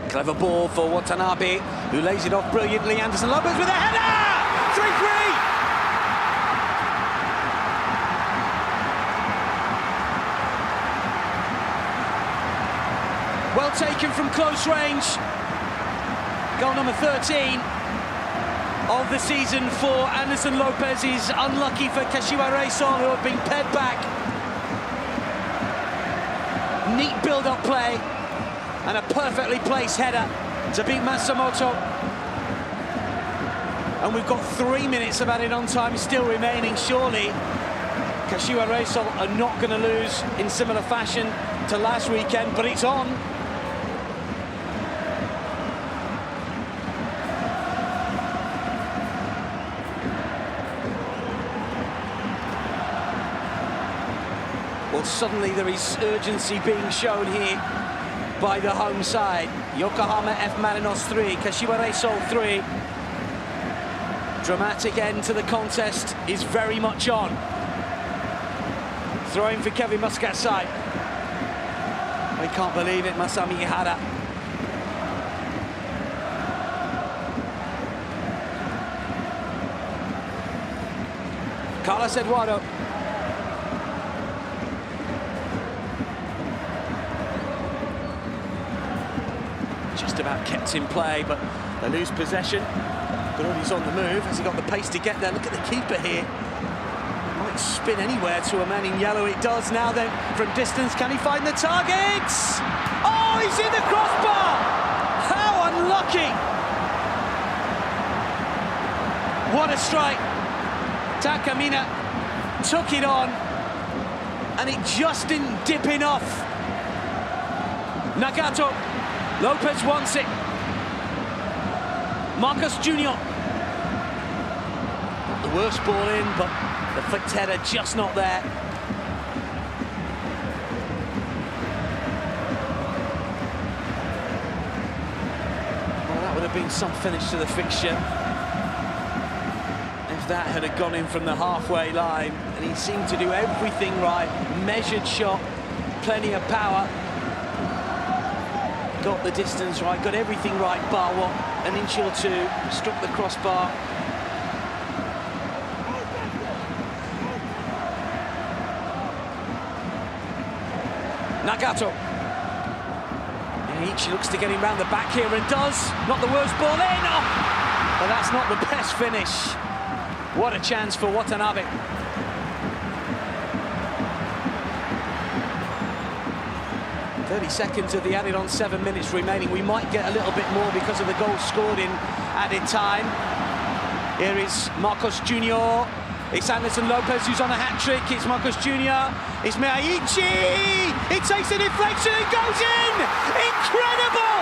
Clever ball for Watanabe, who lays it off brilliantly. Anderson Lopez with a header! 3-3! Well taken from close range. Goal number 13 of the season for Anderson Lopez is unlucky for Kashiwa Reysol, who have been pared back. Neat build-up play. And a perfectly placed header to beat Matsumoto. And we've got 3 minutes of added on time still remaining. Surely Kashiwa Reysol are not going to lose in similar fashion to last weekend, but it's on. Well, suddenly there is urgency being shown here by the home side. Yokohama F Marinos 3, Kashiwa Reysol 3. Dramatic end to the contest is very much on. Throwing for Kevin Muscat's side. I can't believe it, Masami Ihara. Carlos Eduardo. Just about kept in play, but they lose possession. Garodi's on the move. Has he got the pace to get there? Look at the keeper here. Might spin anywhere to a man in yellow. It does now then. From distance, can he find the target? Oh, he's in the crossbar! How unlucky! What a strike. Takamina took it on, and it just didn't dip enough. Nagato. Lopez wants it. Marcus Jr. Not the worst ball in, but the flicked header just not there. Well, that would have been some finish to the fixture if that had gone in from the halfway line. And he seemed to do everything right. Measured shot, plenty of power. Got the distance right, got everything right, bar what, an inch or two, struck the crossbar. Nagato. MEIJI looks to get him round the back here and does. Not the worst ball in, oh, but that's not the best finish. What a chance for Watanabe. 30 seconds of the added on, 7 minutes remaining. We might get a little bit more because of the goal scored in added time. Here is Marcos Jr. It's Anderson Lopez who's on a hat-trick. It's Marcos Jr. It's MEIJI. It takes a deflection and goes in. Incredible!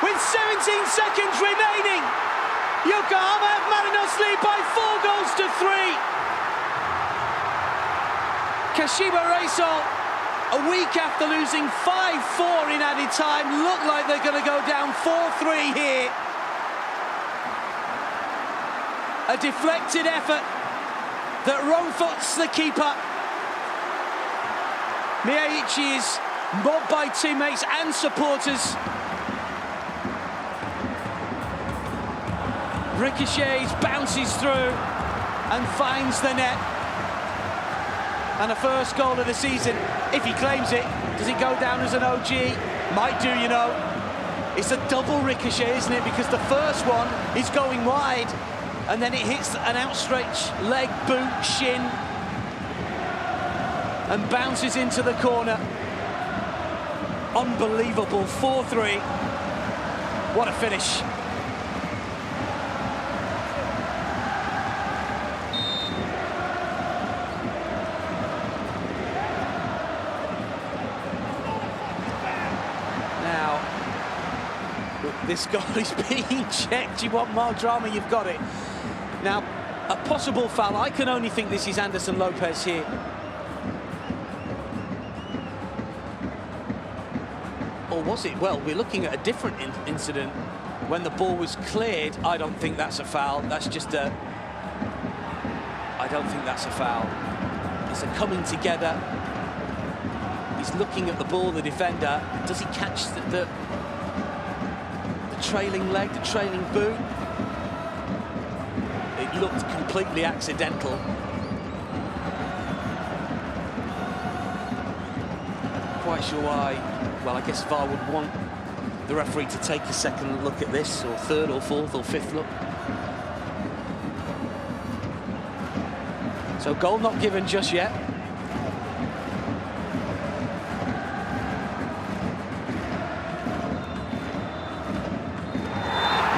With 17 seconds remaining, Yokohama F Marinos lead by 4 goals to 3. Kashiwa Reysol, a week after losing 5-4 in added time, look like they're going to go down 4-3 here. A deflected effort that wrong-foots the keeper. MEIJI is mobbed by teammates and supporters. ricochets, bounces through, and finds the net. And a first goal of the season, if he claims it. Does it go down as an OG? Might do, you know. It's a double ricochet, isn't it? Because the first one is going wide, and then it hits an outstretched leg, boot, shin, and bounces into the corner. Unbelievable, 4-3. What a finish. Now, this goal is being checked. You want more drama, you've got it. Now, a possible foul. I can only think this is Anderson Lopez here. Or was it? Well, we're looking at a different incident. When the ball was cleared, I don't think that's a foul. That's just a... I don't think that's a foul. It's a coming together. He's looking at the ball, the defender. Does he catch the trailing leg, the trailing boot? It looked completely accidental. Quite sure why. Well, I guess VAR would want the referee to take a second look at this, or third or fourth or fifth look. So goal not given just yet.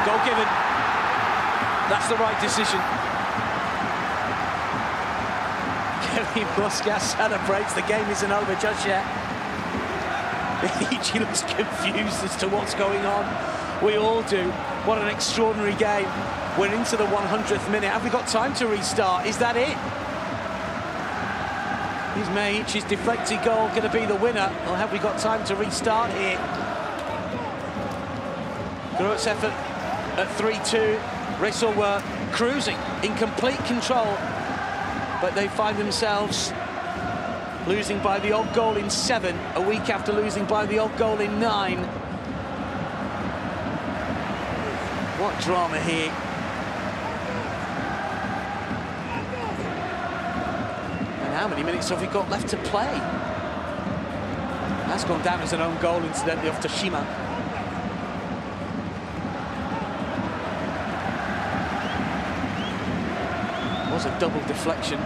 Goal given. That's the right decision. Kevin Muscat celebrates. The game isn't over just yet. MEIJI looks confused as to what's going on. We all do. What an extraordinary game. We're into the 100th minute. Have we got time to restart? Is that it? Is MEIJI's deflected goal going to be the winner? Or have we got time to restart here? Groot's effort at 3-2. Reysol were cruising, in complete control. But they find themselves losing by the odd goal in 7, a week after losing by the odd goal in 9. What drama here. And how many minutes have we got left to play? That's gone down as an own goal, incidentally, off Toshima. Was a double deflection.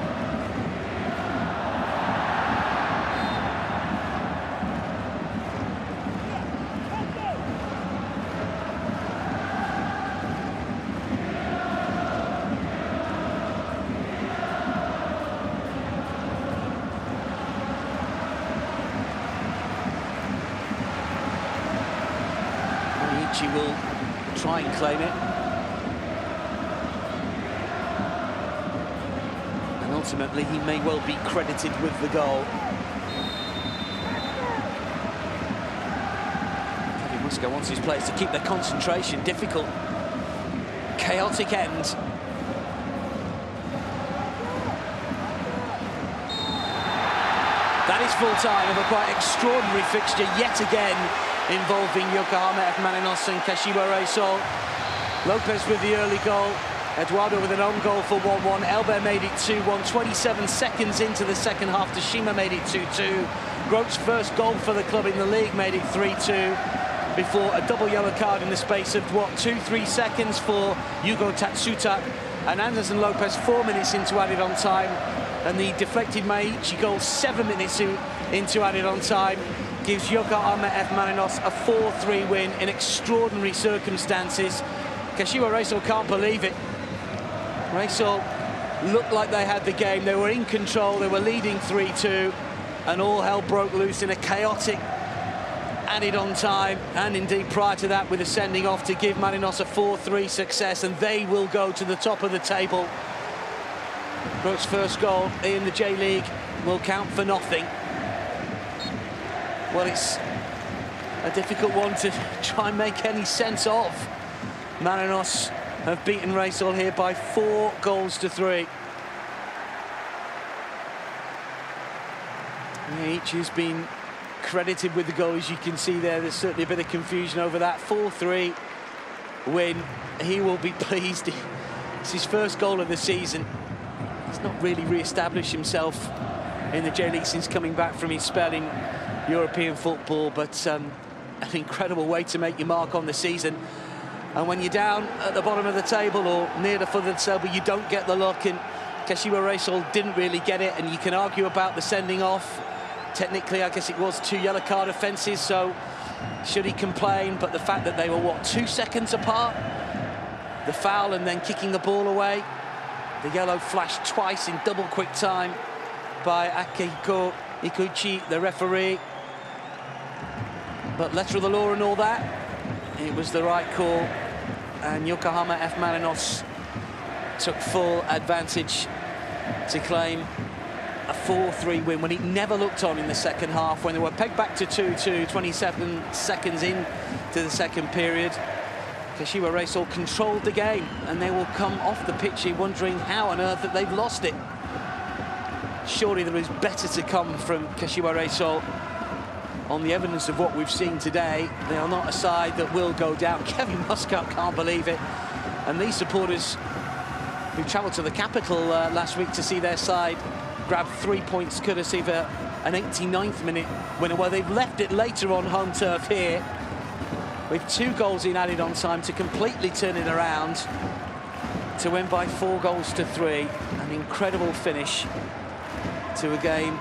MEIJI will try and claim it. And ultimately, he may well be credited with the goal. Kevin Muscat wants his players to keep their concentration. Difficult, chaotic end. That is full time of a quite extraordinary fixture yet again, involving Yokohama F Marinos and Kashiwa Reysol. Lopez with the early goal. Eduardo with an own goal for 1-1. Elber made it 2-1. 27 seconds into the second half, Toshima made it 2-2. Groot's first goal for the club in the league made it 3-2. Before a double yellow card in the space of, what, 2-3 seconds for Yugo Tatsuta. And Anderson Lopez 4 minutes into added on time. And the deflected MEIJI goal 7 minutes into added on time gives Yokohama F Marinos a 4-3 win in extraordinary circumstances. Kashiwa Reysol can't believe it. Reysol looked like they had the game. They were in control. They were leading 3-2. And all hell broke loose in a chaotic added on time. And indeed, prior to that, with a sending off to give Marinos a 4-3 success. And they will go to the top of the table. Groot's first goal in the J-League will count for nothing. Well, it's a difficult one to try and make any sense of. Marinos have beaten Reysol here by 4-3. MEIJI's been credited with the goal, as you can see there. There's certainly a bit of confusion over that. 4-3. win, he will be pleased. It's his first goal of the season. He's not really re-established himself in the J-League since coming back from his spell in European football, but an incredible way to make your mark on the season. And when you're down at the bottom of the table or near the foot of the table, you don't get the look, and Kashiwa Reysol didn't really get it, and you can argue about the sending off. Technically, I guess it was 2 yellow card offences, so should he complain? But the fact that they were, what, 2 seconds apart? The foul and then kicking the ball away. The yellow flashed twice in double quick time by Akihiko Ikuchi, the referee. But letter of the law and all that, it was the right call. And Yokohama F Marinos took full advantage to claim a 4-3 win when it never looked on in the second half, when they were pegged back to 2-2, 27 seconds into the second period. Kashiwa Reysol controlled the game, and they will come off the pitch here wondering how on earth that they've lost it. Surely there is better to come from Kashiwa Reysol. On the evidence of what we've seen today, they are not a side that will go down. Kevin Muscat can't believe it. And these supporters who travelled to the capital last week to see their side grab 3 points courtesy of an 89th minute winner. Well, they've left it later on home turf here with 2 goals in added on time to completely turn it around to win by 4 goals to 3. An incredible finish to a game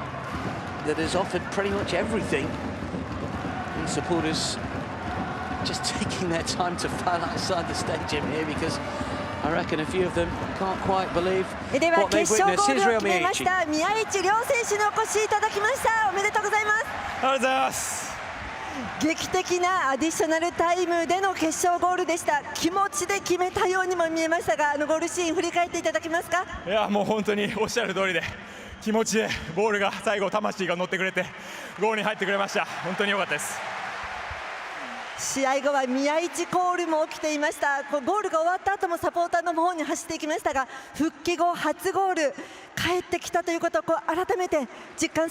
that has offered pretty much everything. And supporters just taking their time to file outside the stadium here, because I reckon a few of them can't quite believe what they've witnessed. Here's real MEIJI. 宮市亮選手にお越しいただきました。おめでとうございます。ありがとうございます。劇的なアディショナルタイムでの決勝ゴールでした。気持ちで決めたようにも見えましたが、ゴールシーン振り返っていただけますか？いや、もう本当におっしゃる通りで、気持ちでボールが最後魂が乗ってくれてゴールに入ってくれました。本当に良かったです。試合後は宮市コールも起きていました。ゴールが終わった後もサポーターの方に走っていきましたが、復帰後初ゴール、帰ってきたということを改めて実感